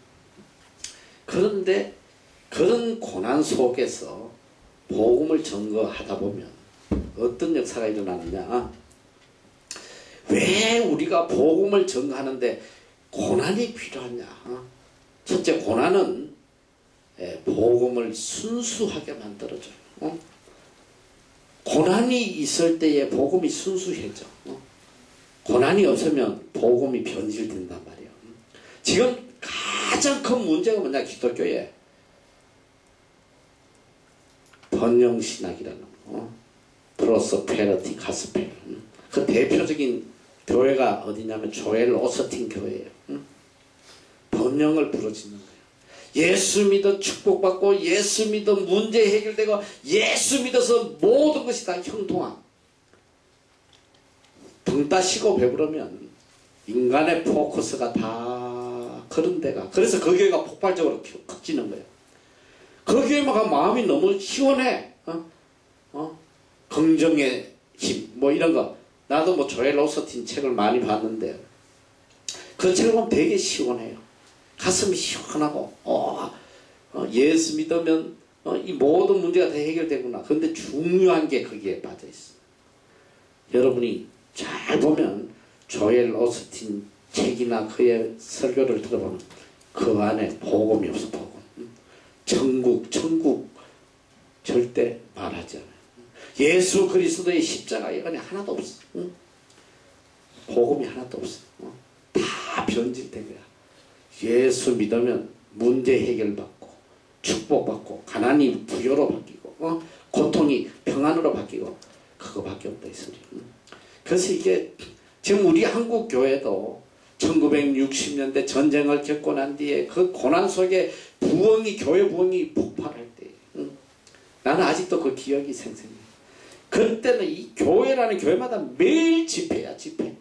그런데 그런 고난 속에서 복음을 전거하다 보면 어떤 역사가 일어나느냐. 왜 우리가 복음을 전거하는데 고난이 필요하냐. 첫째, 고난은 복음을 순수하게 만들어줘요. 고난이 있을 때에 복음이 순수해져. 고난이 없으면 복음이 변질된단 말이에요. 지금 가장 큰 문제가 뭐냐, 기독교에. 번영신학이라는 거. 프로스페러티 가스펠. 그 대표적인 교회가 어디냐면 조엘 오스틴 교회예요. 번영을 부르짖는 거예요. 예수 믿어 축복받고 예수 믿어 문제 해결되고 예수 믿어서 모든 것이 다 형통함. 등 따시고 배부르면 인간의 포커스가 다 그런 데가. 그래서 그 교회가 폭발적으로 커지는 거예요. 그 교회만 가면 마음이 너무 시원해. 긍정의 힘 뭐 이런 거. 나도 뭐 조엘 오스틴 책을 많이 봤는데 그 책을 보면 되게 시원해요. 가슴이 시원하고 예수 믿으면 이 모든 문제가 다 해결되구나. 그런데 중요한 게 거기에 빠져 있어. 여러분이 잘 보면 조엘 오스틴 책이나 그의 설교를 들어보면 그 안에 복음이 없어. 복음. 천국 절대 말하지 않아요. 예수 그리스도의 십자가 예언이 하나도 없어. 복음이 하나도 없어. 다 변질된 거야. 예수 믿으면 문제 해결받고 축복받고 가난이 부여로 바뀌고 고통이 평안으로 바뀌고 그거밖에 없다 이 소리. 그래서 이게 지금 우리 한국 교회도 1960년대 전쟁을 겪고 난 뒤에 그 고난 속에 부흥이 교회 부흥이 폭발할 때 나는 아직도 그 기억이 생생해. 그때는 이 교회라는 교회마다 매일 집회야 집회.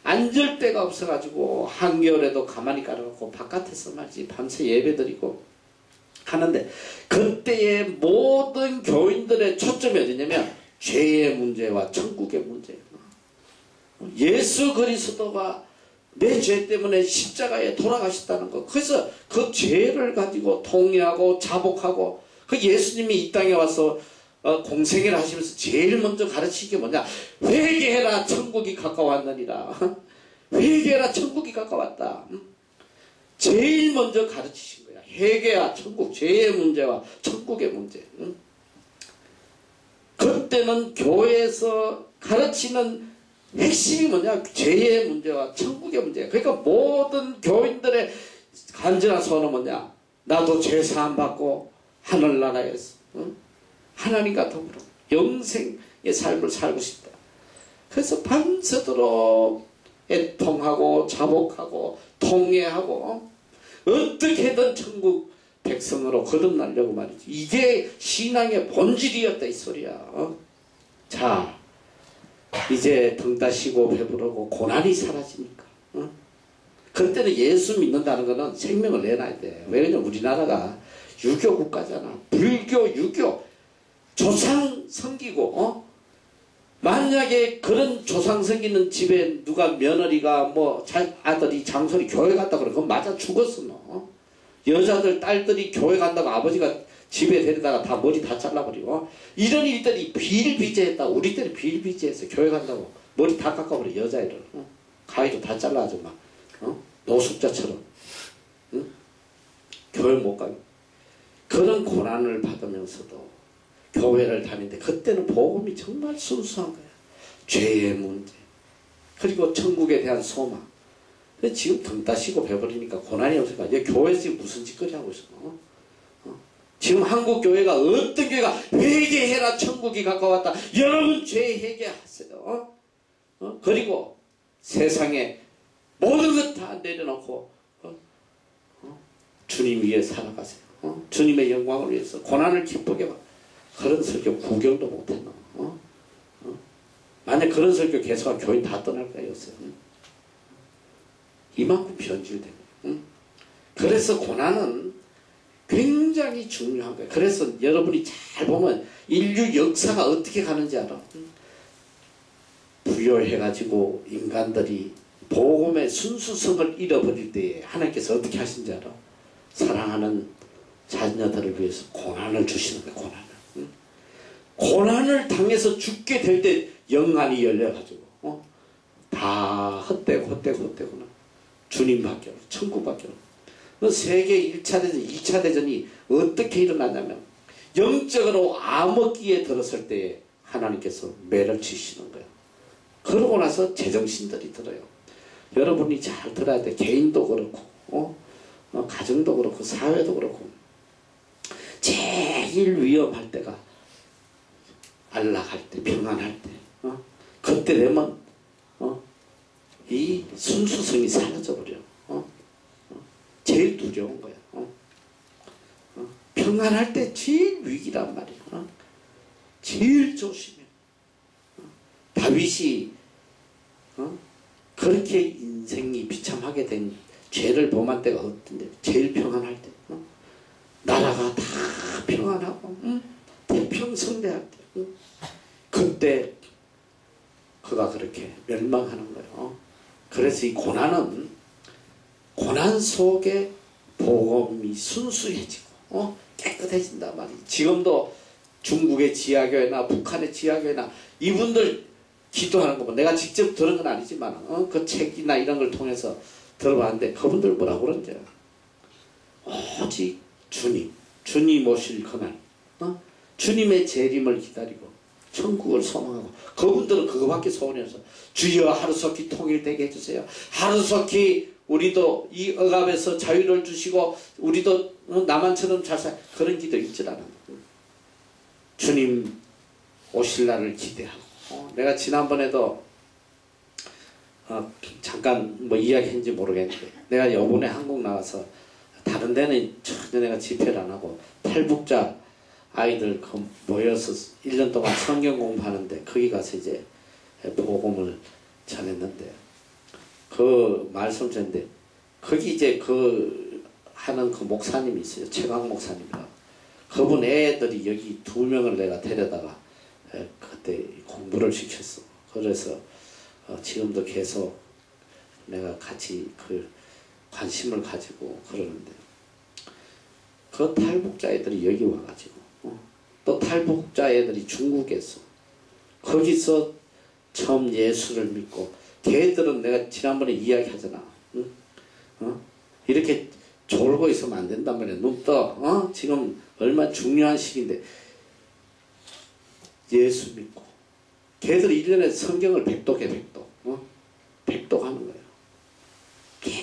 앉을 데가 없어가지고 한겨울에도 가만히 깔아놓고 바깥에서 말이지 밤새 예배드리고 하는데 그때의 모든 교인들의 초점이 어디냐면 죄의 문제와 천국의 문제. 예수 그리스도가 내 죄 때문에 십자가에 돌아가셨다는 것. 그래서 그 죄를 가지고 통회하고 자복하고 그 예수님이 이 땅에 와서 공생애를 하시면서 제일 먼저 가르치는 게 뭐냐. 회개해라 천국이 가까웠느니라. 회개해라 천국이 가까웠다. 제일 먼저 가르치신 거야. 회개와 천국, 죄의 문제와 천국의 문제. 그때는 교회에서 가르치는 핵심이 뭐냐. 죄의 문제와 천국의 문제. 그러니까 모든 교인들의 간절한 소원은 뭐냐. 나도 죄 사함 받고 하늘나라에서 하나님과 더불어 영생의 삶을 살고 싶다. 그래서 밤새도록 애통하고 자복하고 통회하고 어떻게든 천국 백성으로 거듭나려고 말이지. 이게 신앙의 본질이었다 이 소리야. 자, 이제 등 따시고 배부르고 고난이 사라지니까. 그때는 예수 믿는다는 거는 생명을 내놔야 돼. 왜냐면 우리나라가 유교 국가잖아. 불교, 유교, 조상 섬기고, 만약에 그런 조상 섬기는 집에 누가 며느리가 뭐 아들이 장소리 교회 갔다 그러면 그건 맞아 죽었어 너. 여자들 딸들이 교회 간다고 아버지가 집에 데려다가 다 머리 다 잘라버리고 이런 일들이 비일비재했다. 우리 때는 비일비재했어. 교회 간다고 머리 다 깎아버려 여자애들. 가위도 다 잘라가지고 막 노숙자처럼 교회 못 가게. 그런 고난을 받으면서도 교회를 다니는데 그때는 복음이 정말 순수한 거야. 죄의 문제, 그리고 천국에 대한 소망. 근데 지금 등 따시고 배버리니까 고난이 없으니까 얘 교회에서 지금 무슨 짓거리 하고 있어. 지금 한국 교회가 어떤 교회가 회개해라 천국이 가까웠다. 여러분 죄 회개하세요. 그리고 세상에 모든 것 다 내려놓고 주님 위해 살아가세요. 주님의 영광을 위해서 고난을 기쁘게 봐. 그런 설교 구경도 못했노. 만약 그런 설교 계속하면 교인 다 떠날 거예요. 이만큼 변질된 거예요. 그래서 고난은 굉장히 중요한 거예요. 그래서 여러분이 잘 보면 인류 역사가 어떻게 가는지 알아? 부여해가지고 인간들이 복음의 순수성을 잃어버릴 때에 하나님께서 어떻게 하신지 알아? 사랑하는 자녀들을 위해서 고난을 주시는 거예요. 고난을. 고난을 당해서 죽게 될 때 영안이 열려가지고 다 헛되구나. 주님밖에 없어. 천국밖에 없어. 세계 1차 대전, 2차 대전이 어떻게 일어나냐면 영적으로 암흑기에 들었을 때에 하나님께서 매를 치시는 거예요. 그러고 나서 제정신들이 들어요. 여러분이 잘 들어야 돼. 개인도 그렇고 가정도 그렇고 사회도 그렇고 제일 위험할 때가 안락할 때, 평안할 때 그때 되면 이 순수성이 사라져버려. 제일 두려운 거야. 평안할 때 제일 위기란 말이야. 제일 조심해. 다윗이 그렇게 인생이 비참하게 된 죄를 범한 때가 어떤데 제일 평안할 때 나라가 다 평안하고 대평성대할 때 그때 그가 그렇게 멸망하는 거예요. 그래서 이 고난은 고난 속에 복음이 순수해지고 깨끗해진단 말이에요. 지금도 중국의 지하교회나 북한의 지하교회나 이분들 기도하는 거 보면 내가 직접 들은 건 아니지만 그 책이나 이런 걸 통해서 들어봤는데 그분들 뭐라고 그러는지 오직 주님 오실 그날 주님의 재림을 기다리고 천국을 소망하고 그분들은 그거밖에 소원이 없어. 주여 하루속히 통일되게 해주세요. 하루속히 우리도 이 억압에서 자유를 주시고 우리도 나만처럼 잘 살 그런 기도 있질 않아. 주님 오실 날을 기대하고 내가 지난번에도 잠깐 뭐 이야기했는지 모르겠는데 내가 요번에 한국 나와서 다른 데는 전혀 내가 집회를 안 하고 탈북자 아이들 모여서 1년 동안 성경 공부하는데 거기 가서 이제 복음을 전했는데 그 말씀 전했는데 거기 이제 그 하는 그 목사님이 있어요. 최강 목사님이라고. 그분 애들이 여기 2명을 내가 데려다가 그때 공부를 시켰어. 그래서 지금도 계속 내가 같이 그 관심을 가지고 그러는데 그 탈북자 애들이 여기 와가지고 또 탈북자 애들이 중국에서 거기서 처음 예수를 믿고 걔들은 내가 지난번에 이야기하잖아. 이렇게 졸고 있으면 안 된단 말이야. 눈 떠. 지금 얼마나 중요한 시기인데 예수 믿고 걔들이 1년에 성경을 100독해 100독. 100독하는 거예요.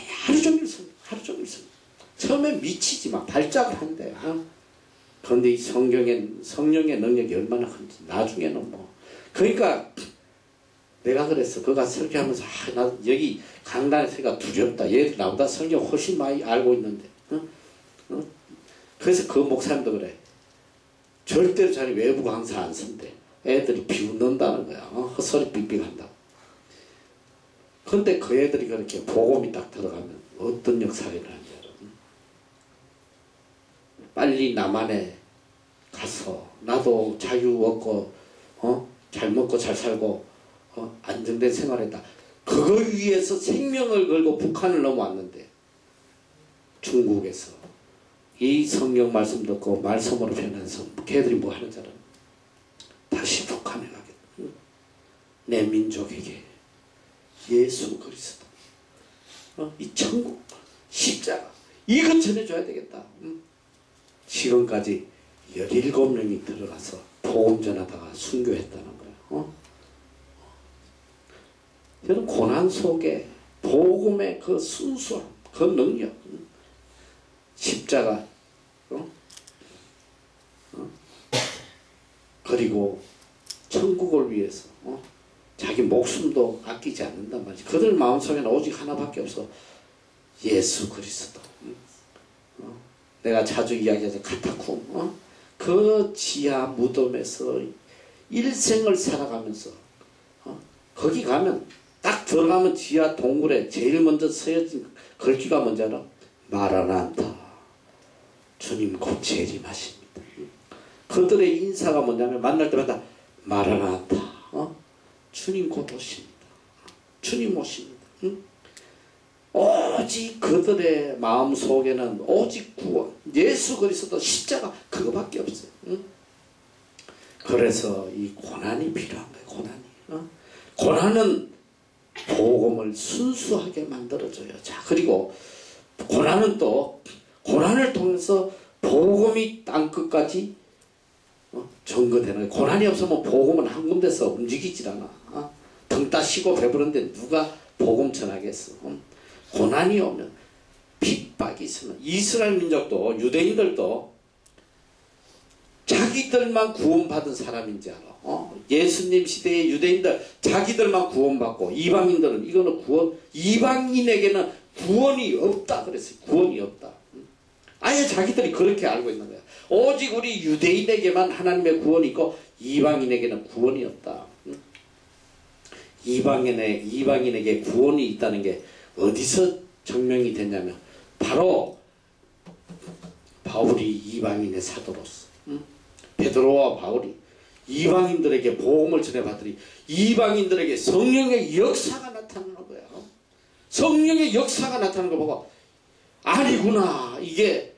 하루 종일 성경. 처음에 미치지 막 발작을 한대. 그런데 이 성령의 능력이 얼마나 큰지 나중에는 뭐 그러니까 내가 그랬어. 그가 설교하면서 나 여기 강단에서가 두렵다. 얘들 나보다 성경 훨씬 많이 알고 있는데 그래서 그 목사님도 그래. 절대로 자기 외부 강사 안 쓴대. 애들이 비웃는다는 거야. 헛소리 삑삑한다. 근데 그 애들이 그렇게 복음이 딱 들어가면 어떤 역사가 일어나는지 알아. 빨리 남한에 가서 나도 자유 얻고 잘 먹고 잘 살고 안정된 생활했다. 그거 위해서 생명을 걸고 북한을 넘어왔는데 중국에서 이 성경 말씀 듣고 말씀으로 변해서 걔들이 뭐 하는 줄 알아? 다시 북한에 가겠다. 내 민족에게 예수 그리스도 이 천국 십자가 이것 전해줘야 되겠다. 지금까지 17명이 들어가서 복음 전하다가 순교했다는 거야. 여러분 고난 속에 복음의 그 순수함, 그 능력, 십자가, 그리고 천국을 위해서 자기 목숨도 아끼지 않는단 말이지. 그들 마음속에는 오직 하나밖에 없어. 예수 그리스도. 내가 자주 이야기하죠. 카타콤. 그 지하 무덤에서 일생을 살아가면서 거기 가면 딱 들어가면 지하 동굴에 제일 먼저 쓰여진 글귀가 뭔지 알아? 마라나타. 주님 곧 재림하십니다. 그들의 인사가 뭐냐면 만날 때마다 마라나타. 주님 곧 오십니다. 주님 오십니다. 오직 그들의 마음 속에는 오직 구원, 예수 그리스도 십자가 그거밖에 없어요. 그래서 이 고난이 필요한 거예요. 고난은 복음을 순수하게 만들어줘요. 자, 그리고 고난은 또 고난을 통해서 복음이 땅끝까지 전거되는 거예요. 고난이 없으면 복음은 한 군데서 움직이질 않아. 등 따시고 배부른데 누가 복음 전하겠어. 고난이 오면 핍박이 있으면 이스라엘 민족도 유대인들도 자기들만 구원받은 사람인지 알아. 예수님 시대의 유대인들 자기들만 구원받고 이방인들은 이거는 구원, 이방인에게는 구원이 없다 그랬어요. 구원이 없다. 아예 자기들이 그렇게 알고 있는 거야. 오직 우리 유대인에게만 하나님의 구원이 있고 이방인에게는 구원이 없다. 이방인에게 구원이 있다는 게 어디서 증명이 됐냐면 바로 바울이 이방인의 사도로서 베드로와 바울이 이방인들에게 복음을 전해받더니 이방인들에게 성령의 역사가 나타나는 거야. 성령의 역사가 나타나는 거 보고 아니구나, 이게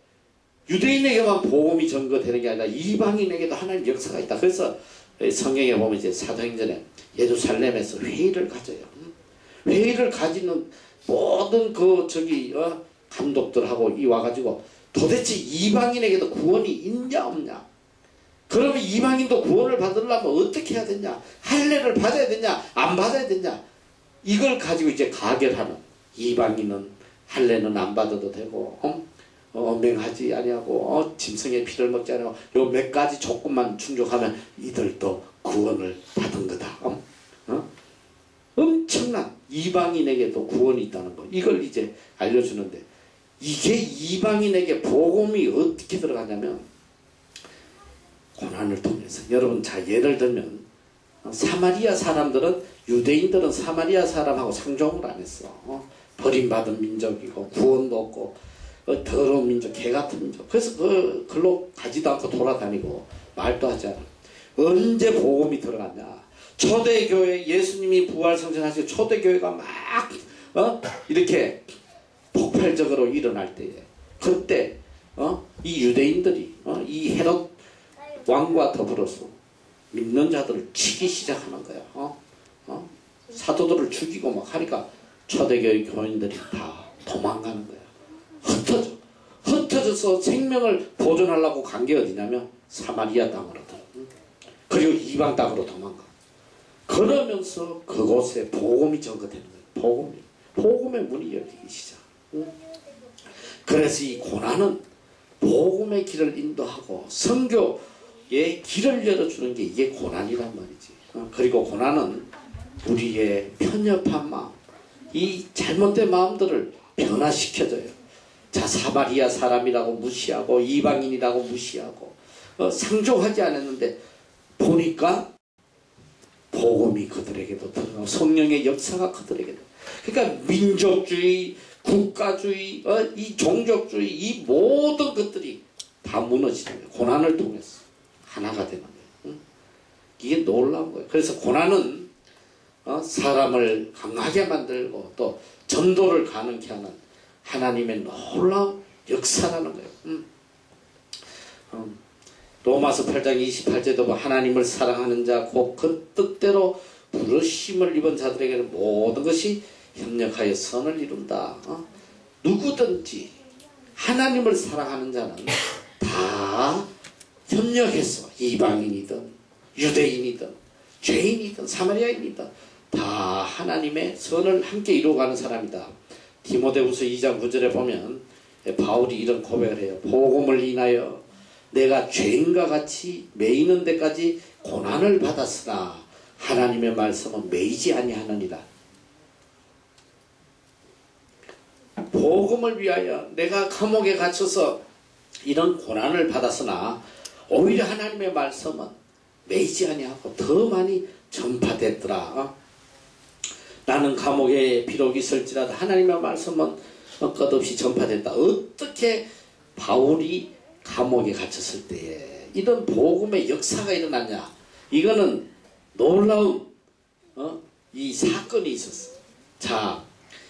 유대인에게만 복음이 전거되는 게 아니라 이방인에게도 하나님의 역사가 있다. 그래서 성경에 보면 이제 사도행전에 예루살렘에서 회의를 가져요. 회의를 가지는 모든 감독들하고 이 와가지고 도대체 이방인에게도 구원이 있냐 없냐, 그러면 이방인도 구원을 받으려면 어떻게 해야 되냐, 할례를 받아야 되냐 안 받아야 되냐, 이걸 가지고 이제 가결하는, 이방인은 할례는 안 받아도 되고 맹하지 아니하고 짐승의 피를 먹지 아니하고 요 몇 가지 조건만 충족하면 이들도 구원을 받은 거다. 엄청난 이방인에게도 구원이 있다는 거, 이걸 이제 알려주는데, 이게 이방인에게 복음이 어떻게 들어가냐면 고난을 통해서. 여러분, 자, 예를 들면 사마리아 사람들은, 유대인들은 사마리아 사람하고 상종을 안 했어. 버림받은 민족이고 구원도 없고 더러운 민족, 개같은 민족. 그래서 글로 가지도 않고 돌아다니고 말도 하지 않아. 언제 복음이 들어갔냐, 초대교회, 예수님이 부활성천하시고 초대교회가 막 이렇게 폭발적으로 일어날 때에, 그때 이 유대인들이 이 헤롯 왕과 더불어서 믿는 자들을 치기 시작하는 거야. 사도들을 죽이고 막 하니까 초대교회 교인들이 다 도망가는 거야. 흩어져서 생명을 보존하려고 간 게 어디냐면 사마리아 땅으로 들어. 그리고 이방 땅으로 도망가. 그러면서 그곳에 복음이 전거되는 거예요. 복음의 문이 열리기 시작. 그래서 이 고난은 복음의 길을 인도하고 선교의 길을 열어주는 게 이게 고난이란 말이지. 그리고 고난은 우리의 편협한 마음, 이 잘못된 마음들을 변화시켜줘요. 자, 사마리아 사람이라고 무시하고 이방인이라고 무시하고 상종하지 않았는데 보니까 복음이 그들에게도 들어가고 성령의 역사가 그들에게도. 그러니까 민족주의, 국가주의, 이 종족주의, 이 모든 것들이 다 무너지는 거예요. 고난을 통해서 하나가 되는 거예요. 이게 놀라운 거예요. 그래서 고난은 사람을 강하게 만들고 또 전도를 가능케 하는 하나님의 놀라운 역사라는 거예요. 로마서 8장 28절도 하나님을 사랑하는 자 곧 그 뜻대로 부르심을 입은 자들에게는 모든 것이 협력하여 선을 이룬다. 누구든지 하나님을 사랑하는 자는 다 협력해서 이방인이든 유대인이든 죄인이든 사마리아인이든 다 하나님의 선을 함께 이루어가는 사람이다. 디모데후서 2장 9절에 보면 바울이 이런 고백을 해요. 복음을 인하여 내가 죄인과 같이 매이는 데까지 고난을 받았으나 하나님의 말씀은 매이지 아니하느니라. 복음을 위하여 내가 감옥에 갇혀서 이런 고난을 받았으나 오히려 하나님의 말씀은 매이지 아니하고 더 많이 전파됐더라. 나는 감옥에 비록 있을지라도 하나님의 말씀은 끝없이 전파됐다. 어떻게 바울이 감옥에 갇혔을 때에 이런 복음의 역사가 일어났냐. 이거는 놀라운 이 사건이 있었어. 자,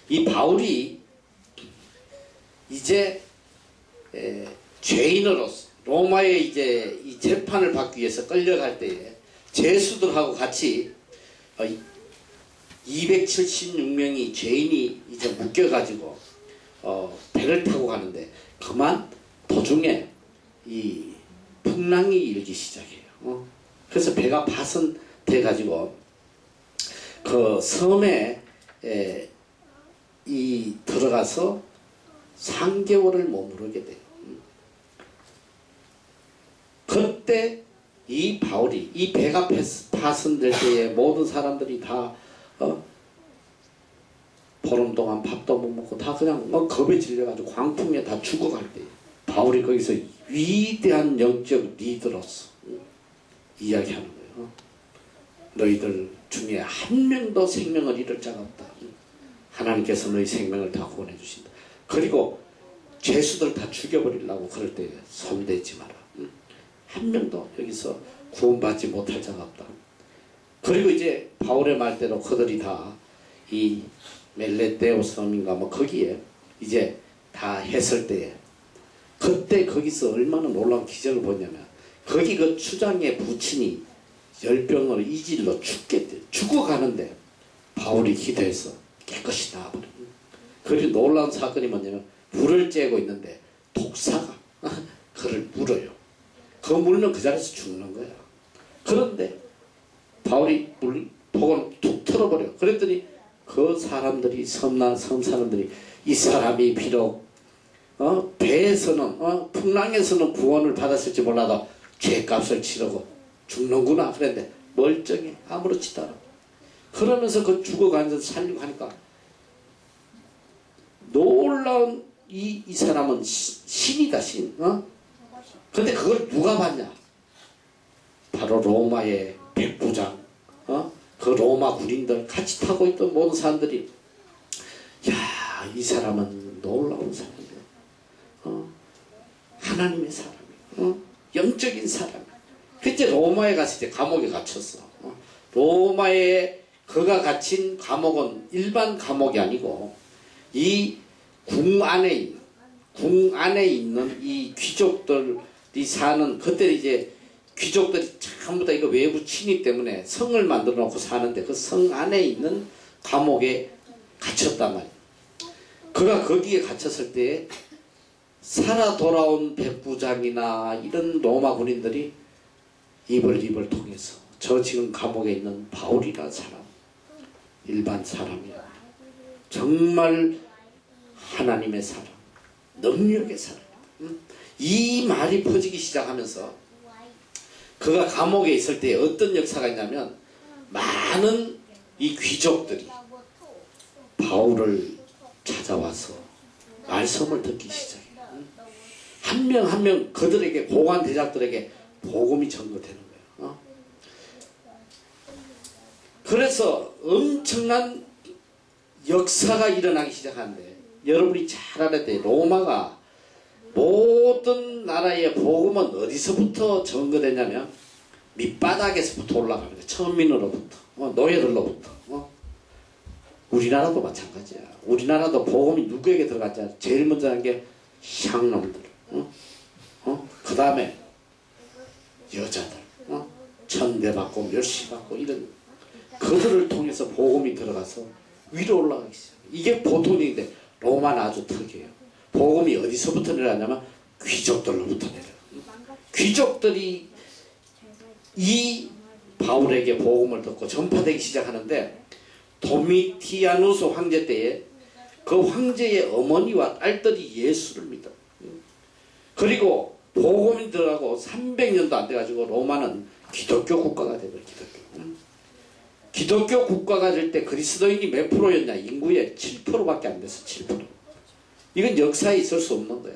이 바울이 이제 죄인으로서 로마에 이제 이 재판을 받기 위해서 끌려갈 때에 죄수들하고 같이 276명이 죄인이 이제 묶여가지고 배를 타고 가는데 그만 도중에 이 풍랑이 일기 시작해요. 그래서 배가 파손돼 가지고 그 섬에 이 들어가서 3개월을 머무르게 돼요. 그때 이 바울이 이 배가 파손될 때에 모든 사람들이 다 보름 동안 밥도 못 먹고 다 그냥 겁에 질려가지고 광풍에 다 죽어갈 때 바울이 거기서 위대한 영적 리더로서 이야기하는 거예요. 너희들 중에 한 명도 생명을 잃을 자가 없다. 하나님께서 너희 생명을 다 구원해 주신다. 그리고 죄수들 다 죽여버리려고 그럴 때 손대지 마라. 한 명도 여기서 구원받지 못할 자가 없다. 그리고 이제 바울의 말대로 그들이 다 이 멜레데오 섬인가 뭐 거기에 이제 다 했을 때에 그때 거기서 얼마나 놀라운 기적을 보냐면 거기 그 추장의 부친이 열병으로 이질로 죽어가는데 바울이 기도해서 깨끗이 나아버려. 그리고 놀라운 사건이 뭐냐면 물을 쬐고 있는데 독사가 그를 물어요. 그 물면 그 자리에서 죽는 거야. 그런데 바울이 독을 툭 털어버려. 그랬더니 그 사람들이 섬 사람들이 이 사람이 비록 배에서는 풍랑에서는 구원을 받았을지 몰라도 죄값을 치르고 죽는구나. 그랬는데 멀쩡해. 아무렇지도 않아. 그러면서 그 죽어가면서 살려고 하니까 놀라운 이 사람은 신이다. 신. 근데 그걸 누가 봤냐? 바로 로마의 백부장, 그 로마 군인들 같이 타고 있던 모든 사람들이 야, 이 사람은 놀라운 사람이야. 하나님의 사람이야. 영적인 사람이야. 그때 로마에 가서 이제 감옥에 gat혔어. 로마에 그가 갇힌 감옥은 일반 감옥이 아니고 이 궁 안에 있는 이 귀족들이 사는 그때 이제 귀족들이 전부 다 이거 외부 침입 때문에 성을 만들어 놓고 사는데 그 성 안에 있는 감옥에 갇혔단 말이야. 그가 거기에 갇혔을 때 살아 돌아온 백부장이나 이런 로마 군인들이 입을 통해서 저 지금 감옥에 있는 바울이라는 사람, 일반 사람이야. 정말 하나님의 사람, 능력의 사람. 이 말이 퍼지기 시작하면서 그가 감옥에 있을 때 어떤 역사가 있냐면 많은 이 귀족들이 바울을 찾아와서 말씀을 듣기 시작해요. 한 명 한 명 그들에게 고관 대작들에게 복음이 전거되는 거예요. 그래서 엄청난 역사가 일어나기 시작하는데 여러분이 잘 알아야 돼. 로마가 모든 나라의 복음은 어디서부터 전거되냐면 밑바닥에서부터 올라가는 거예요. 천민으로부터, 노예들로부터. 우리나라도 마찬가지야. 우리나라도 복음이 누구에게 들어갔냐? 제일 먼저 한 게 향놈들. 그 다음에 여자들. 천대받고 멸시받고 이런 그들을 통해서 복음이 들어가서 위로 올라가기 시작해요. 이게 보통 일인데 로마는 아주 특이해요. 복음이 어디서부터 내려가냐면 귀족들로부터 내려요. 귀족들이 이 바울에게 복음을 듣고 전파되기 시작하는데 도미티아누스 황제 때에 그 황제의 어머니와 딸들이 예수를 믿어. 그리고 복음이 들어가고 300년도 안 돼가지고 로마는 기독교 국가가 되버려. 기독교 국가가 될 때 그리스도인이 몇 프로였냐? 인구의 7%밖에 안 됐어. 7%. 이건 역사에 있을 수 없는 거야.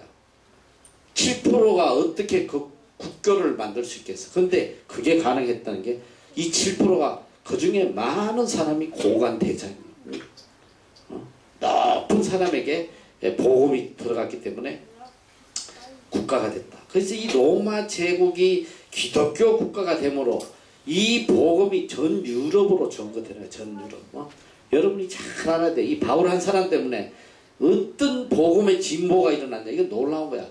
7%가 어떻게 그 국교를 만들 수 있겠어. 근데 그게 가능했다는 게 이 7%가 그 중에 많은 사람이 고관 대장이에요. 높은 사람에게 복음이 들어갔기 때문에 국가가 됐다. 그래서 이 로마 제국이 기독교 국가가 되므로 이 복음이 전 유럽으로 전거되나요. 전 유럽. 여러분이 잘 알아야 돼. 이 바울 한 사람 때문에 어떤 복음의 진보가 일어났냐. 이건 놀라운 거야.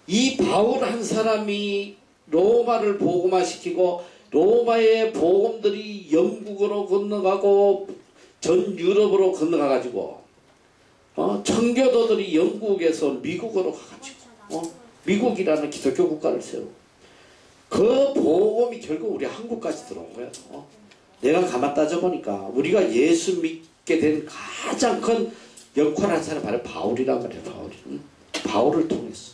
이 바울 한 사람이 로마를 복음화시키고 로마의 복음들이 영국으로 건너가고 전 유럽으로 건너가가지고 청교도들이 영국에서 미국으로 가가지고 미국이라는 기독교 국가를 세우고 그 복음이 결국 우리 한국까지 들어온 거야. 내가 가만 따져보니까 우리가 예수 믿게 된 가장 큰 역할을 한 사람이 바로 바울이란 말이야. 바울을 통해서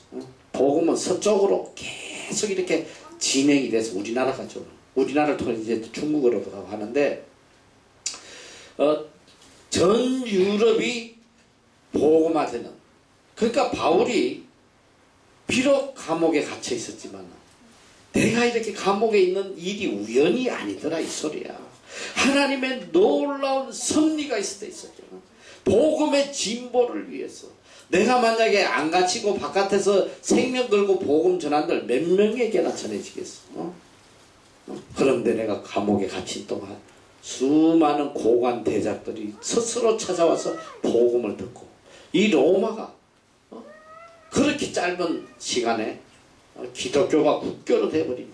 복음은 서쪽으로 계속 이렇게 진행이 돼서 우리나라를 통해서 이제 중국으로도 가고 하는데 전 유럽이 복음화되는. 그러니까 바울이 비록 감옥에 갇혀 있었지만 내가 이렇게 감옥에 있는 일이 우연이 아니더라 이 소리야. 하나님의 놀라운 섭리가 있을 때 있었죠. 복음의 진보를 위해서 내가 만약에 안 갇히고 바깥에서 생명 걸고 복음 전한들 몇 명에게나 전해지겠어. 그런데 내가 감옥에 갇힌 동안 수많은 고관 대작들이 스스로 찾아와서 복음을 듣고 이 로마가 그렇게 짧은 시간에 기독교가 국교로 돼버린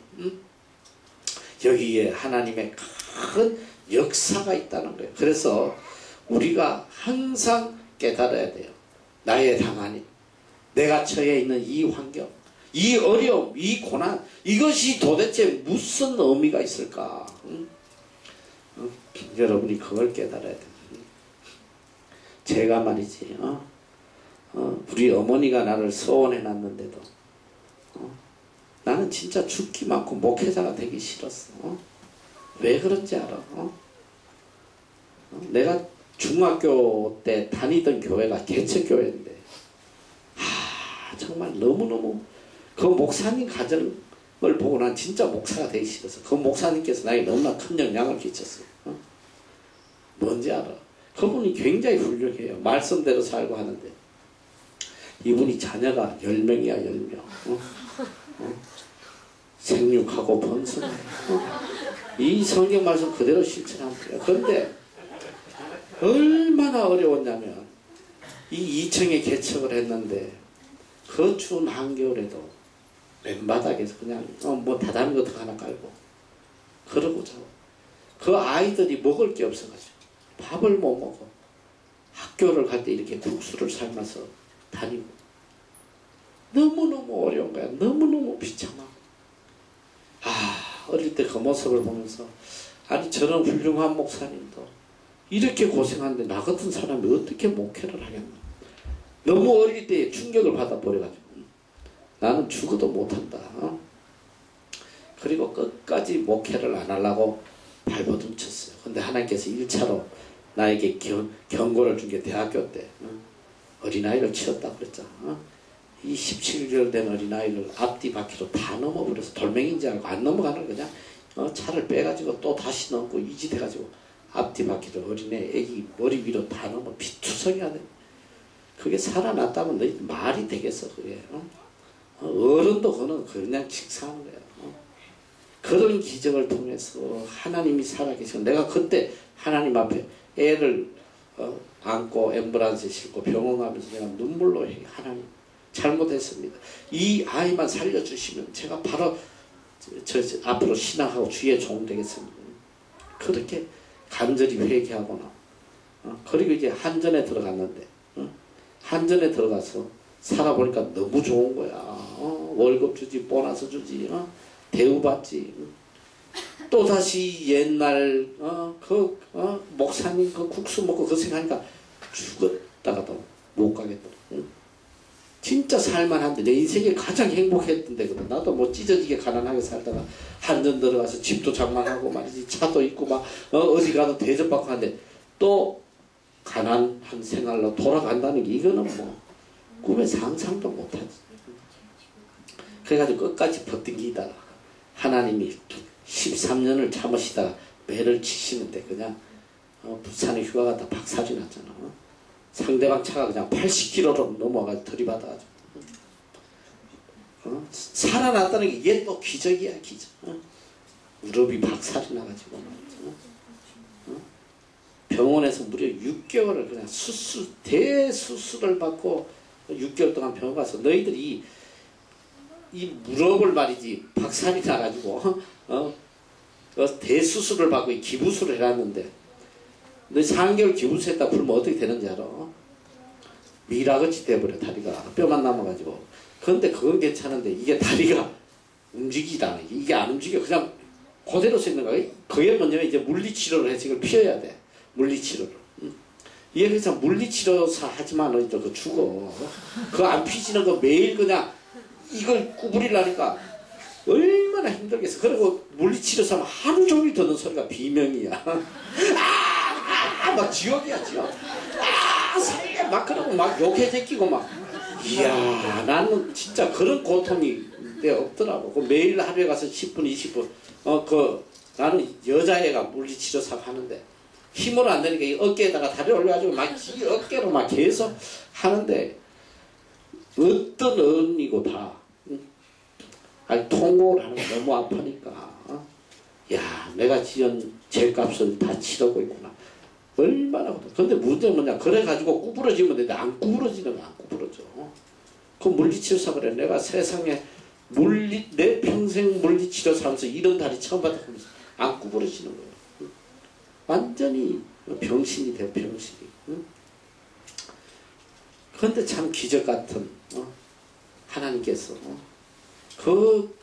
여기에 하나님의 큰 역사가 있다는 거예요. 그래서 우리가 항상 깨달아야 돼요. 나의 당하님, 내가 처해 있는 이 환경, 이 어려움, 이 고난, 이것이 도대체 무슨 의미가 있을까? 여러분이 그걸 깨달아야 돼요. 제가 말이지, 우리 어머니가 나를 소원해놨는데도 나는 진짜 죽기 많고 목회자가 되기 싫었어. 왜 그런지 알아? 내가 중학교 때 다니던 교회가 개척교회인데 정말 너무너무 그 목사님 가정을 보고 난 진짜 목사가 되기 싫어서 그 목사님께서 나에게 너무나 큰 영향을 끼쳤어요. 뭔지 알아? 그분이 굉장히 훌륭해요. 말씀대로 살고 하는데 이분이 자녀가 10명이야 10명. 생육하고 번성해. 이 성경 말씀 그대로 실천하면 돼요. 그런데 얼마나 어려웠냐면 이 2층에 개척을 했는데 그 추운 한겨울에도 맨바닥에서 그냥 뭐 다다미 같은 거 하나 깔고 그러고 자고 그 아이들이 먹을 게 없어가지고 밥을 못 먹어. 학교를 갈 때 이렇게 국수를 삶아서 다니고 너무너무 어려운 거야. 너무너무 비참하고 어릴 때 그 모습을 보면서 아니 저런 훌륭한 목사님도 이렇게 고생하는데 나 같은 사람이 어떻게 목회를 하겠나. 너무 어릴 때 충격을 받아버려가지고 나는 죽어도 못한다. 그리고 끝까지 목회를 안 하려고 발버둥 쳤어요. 근데 하나님께서 1차로 나에게 경고를 준 게 대학교 때 어린아이를 치웠다 그랬잖아. 이 17개월 된 어린아이를 앞뒤 바퀴로 다 넘어버려서 돌멩이인지 알고 안 넘어가는 거냐. 차를 빼가지고 또 다시 넘고 이짓해가지고 앞뒤 바퀴를 어린애 애기 머리 위로 다 넘어 피투성이 하네. 그게 살아났다면 너희 말이 되겠어 그게. 어른도 그는 그냥 직사하는 거야. 그런 기적을 통해서 하나님이 살아계시고 내가 그때 하나님 앞에 애를 안고 앰뷸런스에 싣고 병원 가면서 내가 눈물로 해. 하나님 잘못했습니다. 이 아이만 살려주시면 제가 바로 저 앞으로 신앙하고 주의 종 되겠습니다. 그렇게 간절히 회개하거나 그리고 이제 한전에 들어갔는데 한전에 들어가서 살아보니까 너무 좋은 거야. 월급 주지 보너스 주지 대우받지. 또다시 옛날 목사님 그 국수 먹고 그 생각하니까 죽었다가도 못 가겠더라. 응? 진짜 살만한데 내 인생에 가장 행복했던 데거든. 나도 뭐 찢어지게 가난하게 살다가 한전 들어가서 집도 장만하고 말이지, 차도 있고 막 어디 가도 대접받고 하는데 또 가난한 생활로 돌아간다는 게 이거는 뭐 꿈에 상상도 못하지. 그래가지고 끝까지 버티기다가 하나님이 13년을 참으시다가 매를 치시는데 그냥 부산에 휴가 갔다 박살이 났잖아. 상대방 차가 그냥 80km로 넘어가서 들이받아가지고 살아났다는 게 이게 또 기적이야, 기적. 무릎이 박살이 나가지고 병원에서 무려 6개월을 그냥 대수술을 받고 6개월 동안 병원 가서 너희들이 이 무릎을 말이지 박살이 나가지고 대수술을 받고 기부술을 해놨는데 너 3개월 기부술했다 그러면 어떻게 되는지 알아? 미라같이 돼버려. 다리가 뼈만 남아가지고. 그런데 그건 괜찮은데 이게 다리가 움직이다. 이게 안 움직여. 그냥 그대로 서 있는 거야. 그게 뭐냐면 이제 물리치료를 해서 이걸 피워야 돼. 물리치료를. 이게 그래서 물리치료사 하지만 너희들 그거 죽어. 그거 안 피지는 거 매일 그냥 이걸 구부리려니까 얼마나 힘들겠어. 그리고 물리치료사는 하루 종일 듣는 소리가 비명이야. 막 지옥이야, 지옥. 살려 막 그러고 막 욕해 제끼고 막. 이야, 나는 진짜 그런 고통이 내 없더라고. 그 매일 하루에 가서 10분, 20분. 나는 여자애가 물리치료사가 하는데 힘으로 안 되니까 이 어깨에다가 다리 올려가지고 막 이 어깨로 막 계속 하는데 어떤 언니고 다 아니 통곡을 하는 거 너무 아프니까 야 내가 지은 죄값을 다 치르고 있구나. 얼마나 근데 문제는 뭐냐 그래가지고 구부러지면 되는데 안 구부러지는 거야. 안 구부러져. 그 물리치료사 그래. 내가 세상에 내 평생 물리치료사 하면서 이런 다리 처음 받아보면서 안 구부러지는 거야. 완전히 병신이 돼. 병신이. 그런데 참 기적 같은 하나님께서 그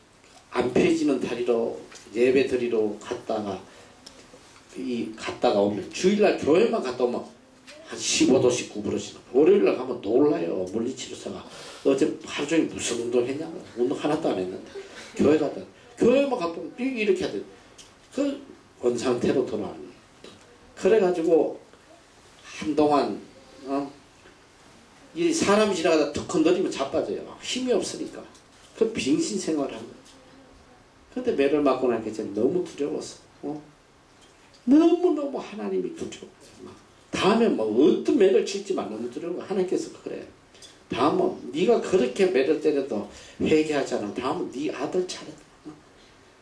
안 펴지는 다리로 예배 드리러 갔다가 오면 주일날 교회만 갔다 오면 한 15도씩 구부러지는 거예요. 월요일날 가면 놀라요. 물리치료사가 어제 하루 종일 무슨 운동 했냐고. 운동 하나도 안 했는데 교회 갔다 교회만 갔다 오면 이렇게 해야 돼. 그 원상태로 돌아오는 거예요. 그래가지고 한동안 이 사람 지나가다 툭 건드리면 자빠져요. 힘이 없으니까. 그 빙신 생활을 한 거예요. 근데 매를 맞고 나니까 이제 너무 두려웠어. 너무너무 하나님이 두려워. 다음에 뭐 어떤 매를 칠지만 너무 두려워. 하나님께서 그래. 다음은 네가 그렇게 매를 때려도 회개하지 않으면 다음은 네 아들 차례다.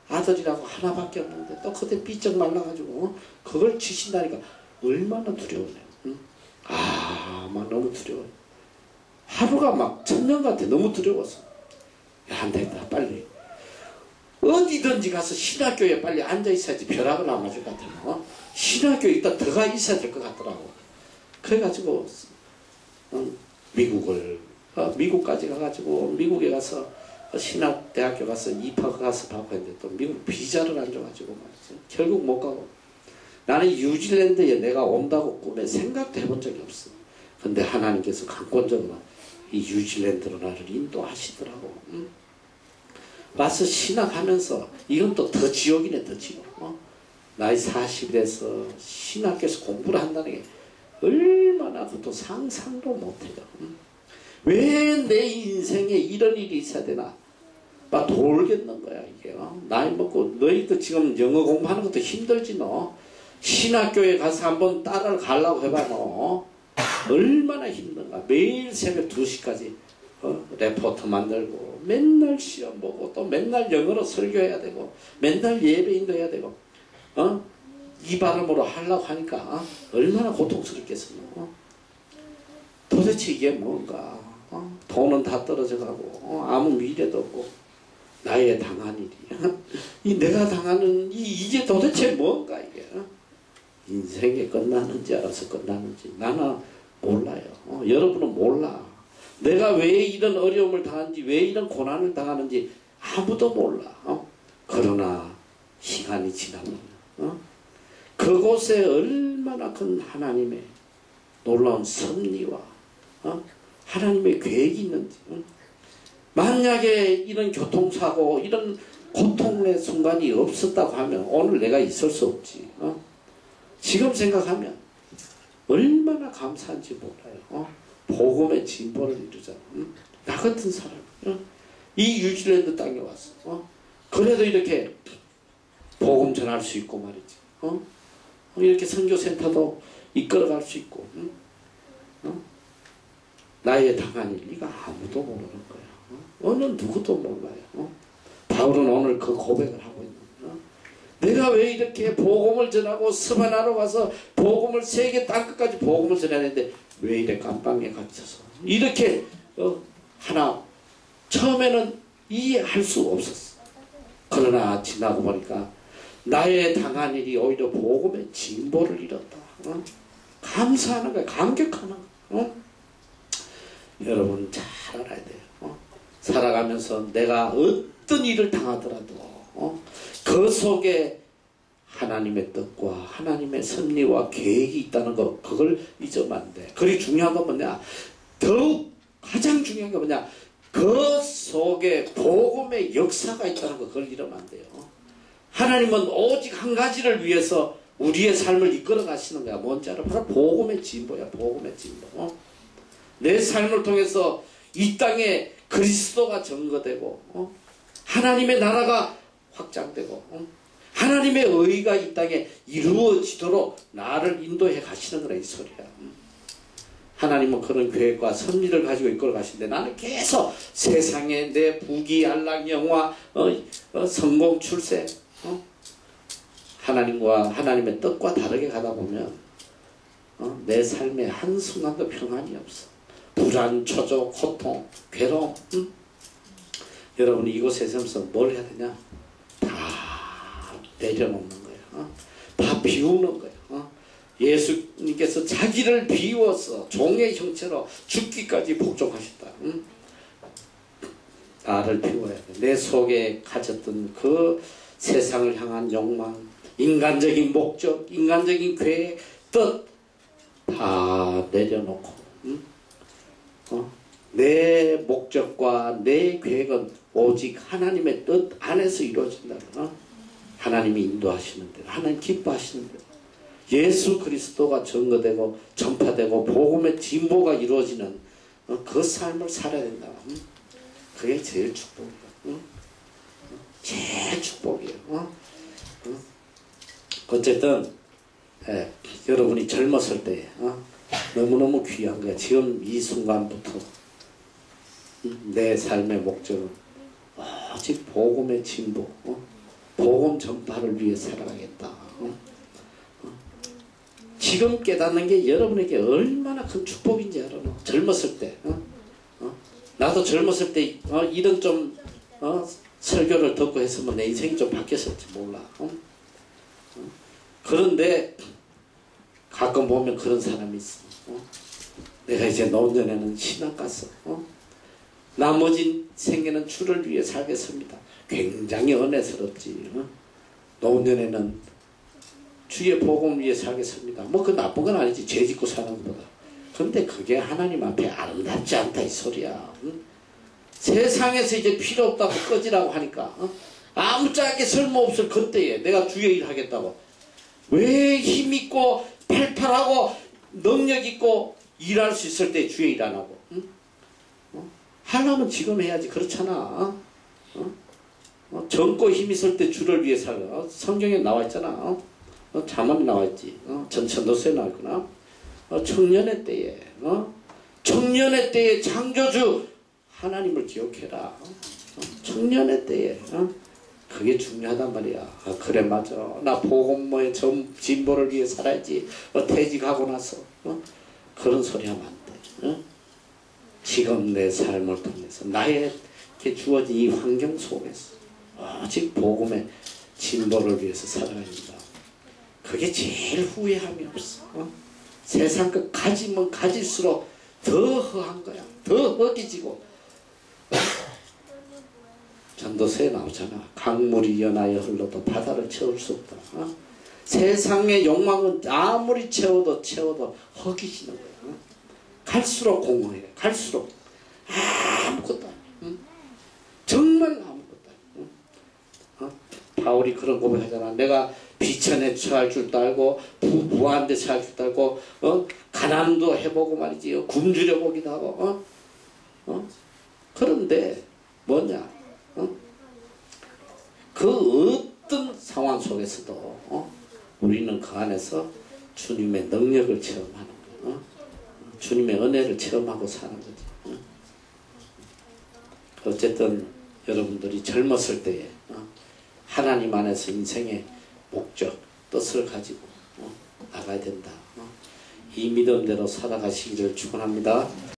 아들이라고 하나밖에 없는데 또 그때 삐쩍 말라가지고 그걸 치신다니까 얼마나 두려워요. 막 너무 두려워요. 하루가 막 천년 같아. 너무 두려워서. 야, 안 되겠다. 빨리. 어디든지 가서 신학교에 빨리 앉아있어야지 벼락을 안 맞을 것 같아요. 신학교에 일단 들어가 있어야 될 것 같더라고. 그래가지고 미국까지 가가지고 미국에 가서 신학대학교 가서 입학 가서 받고 했는데 또 미국 비자를 안 줘가지고 말이죠. 결국 못 가고 나는 뉴질랜드에 내가 온다고 꿈에 생각도 해본 적이 없어. 근데 하나님께서 강권적으로 이 뉴질랜드로 나를 인도하시더라고. 와서 신학하면서 이건 또 더 지옥이네. 더 지옥. 나이 40이 돼서 신학교에서 공부를 한다는 게 얼마나 그것도 상상도 못해요. 왜 내 인생에 이런 일이 있어야 되나 막 돌겠는 거야 이게. 나이 먹고 너희도 지금 영어 공부하는 것도 힘들지. 너 신학교에 가서 한번 따라를 가려고 해봐. 너 얼마나 힘든가. 매일 새벽 2시까지 레포트 만들고 맨날 시험 보고 또 맨날 영어로 설교해야 되고 맨날 예배인도 해야 되고 이 발음으로 하려고 하니까 얼마나 고통스럽겠어. 도대체 이게 뭔가. 돈은 다 떨어져 가고 아무 미래도 없고 나의 당한 일이 이 내가 당하는 이게 도대체 뭔가 이게. 인생이 끝나는지 알아서 끝나는지 나는 몰라요. 여러분은 몰라. 내가 왜 이런 어려움을 당하는지 왜 이런 고난을 당하는지 아무도 몰라. 그러나 시간이 지나면 그곳에 얼마나 큰 하나님의 놀라운 섭리와 하나님의 계획이 있는지, 만약에 이런 교통사고 이런 고통의 순간이 없었다고 하면 오늘 내가 있을 수 없지. 지금 생각하면 얼마나 감사한지 몰라요. 복음의 진보를 이루잖아. 나 같은 사람, 이 뉴질랜드 땅에 왔어. 그래도 이렇게 복음 전할 수 있고 말이지. 이렇게 선교센터도 이끌어갈 수 있고, 나의 당한 일 네가 아무도 모르는 거야. 어느 누구도 몰라요. 바울은 오늘 그 고백을 하고 있는 거야. 내가 왜 이렇게 복음을 전하고 스바나로 가서 복음을 세계 땅끝까지 복음을 전해야 되는데 왜 이래 깜빵에 갇혀서 이렇게 하나 처음에는 이해할 수 없었어. 그러나 지나고 보니까 나의 당한 일이 오히려 복음의 진보를 이뤘다. 감사하는 거야. 감격하는 거야. 여러분 잘 알아야 돼요. 살아가면서 내가 어떤 일을 당하더라도 그 속에 하나님의 뜻과 하나님의 섭리와 계획이 있다는 것, 그걸 잊으면 안 돼. 그리 중요한 건 뭐냐, 더욱 가장 중요한 게 뭐냐, 그 속에 복음의 역사가 있다는 것, 그걸 잃으면 안 돼요. 하나님은 오직 한 가지를 위해서 우리의 삶을 이끌어 가시는 거야. 뭔지 알아? 바로 복음의 진보야. 복음의 진보. 내 삶을 통해서 이 땅에 그리스도가 증거되고 하나님의 나라가 확장되고 하나님의 의가 이 땅에 이루어지도록 나를 인도해 가시는 거라 이 소리야. 하나님은 그런 계획과 섭리를 가지고 이끌어 가시는데 나는 계속 세상에 내 부귀 안락 영화 성공 출세 하나님과 하나님의 뜻과 다르게 가다 보면 내 삶에 한순간도 평안이 없어. 불안, 초조, 고통, 괴로움. 여러분이 이곳에 서면서 뭘 해야 되냐? 다 내려놓는 거예요. 다 비우는 거예요. 예수님께서 자기를 비워서 종의 형체로 죽기까지 복종하셨다. 나를 비워야 돼. 내 속에 가졌던 그 세상을 향한 욕망, 인간적인 목적, 인간적인 계획, 뜻 다 내려놓고 내 목적과 내 계획은 오직 하나님의 뜻 안에서 이루어진다. 하나님이 인도하시는 대로, 하나님 기뻐하시는 대로 예수 그리스도가 증거되고 전파되고 복음의 진보가 이루어지는 그 삶을 살아야 된다. 그게 제일 축복이야. 제일 축복이에요. 어쨌든 여러분이 젊었을 때 너무너무 귀한 거야. 지금 이 순간부터 내 삶의 목적은 오직 복음의 진보, 복음 전파를 위해 살아가겠다. 지금 깨닫는 게 여러분에게 얼마나 큰 축복인지 알아. 젊었을 때 나도 젊었을 때 이런 좀 설교를 듣고 했으면 내 인생이 좀 바뀌었을지 몰라. 그런데 가끔 보면 그런 사람이 있어. 내가 이제 노년에는 신앙 갔어. 나머지 생애는 주를 위해 살겠습니다. 굉장히 은혜스럽지. 노년에는 주의 복음 위해 살겠습니다. 뭐 그 나쁜 건 아니지. 죄 짓고 사는 것보다. 근데 그게 하나님 앞에 아름답지 않다 이 소리야. 세상에서 이제 필요 없다고 꺼지라고 하니까 아무짝에 쓸모없을 그때에 내가 주의 일 하겠다고 왜 힘있고 팔팔하고 능력있고 일할 수 있을 때 주의 일 안 하고 하려면 지금 해야지. 그렇잖아. 젊고 힘있을 때 주를 위해 살아. 성경에 나와 있잖아. 잠언에 나와 있지. 전천도서에 나와 있구나. 청년의 때에 청년의 때에 창조주 하나님을 기억해라. 청년의 때에 그게 중요하단 말이야. 그래 맞아. 나 복음의 진보를 위해 살아야지. 퇴직하고 나서 그런 소리 하면 안 돼. 지금 내 삶을 통해서 나에게 주어진 이 환경 속에서 오직 복음의 진보를 위해서 살아야 된다. 그게 제일 후회함이 없어. 세상 것 가지면 가질수록 더 허한 거야. 더 허기지고 전도서에 나오잖아. 강물이 연하여 흘러도 바다를 채울 수 없다. 세상의 욕망은 아무리 채워도 허기지는 거야. 갈수록 공허해. 갈수록 아무것도 아니야. 정말 아무것도 아니야. 바울이 그런 고백하잖아. 내가 비천에 처할 줄도 알고 부한데 처할 줄도 알고 가난도 해보고 말이지. 굶주려 보기도 하고 그런데 뭐냐? 그 어떤 상황 속에서도 우리는 그 안에서 주님의 능력을 체험하는 거야. 주님의 은혜를 체험하고 사는 거지. 어쨌든 여러분들이 젊었을 때에 하나님 안에서 인생의 목적, 뜻을 가지고 나가야 된다. 이 믿음대로 살아가시기를 축원합니다.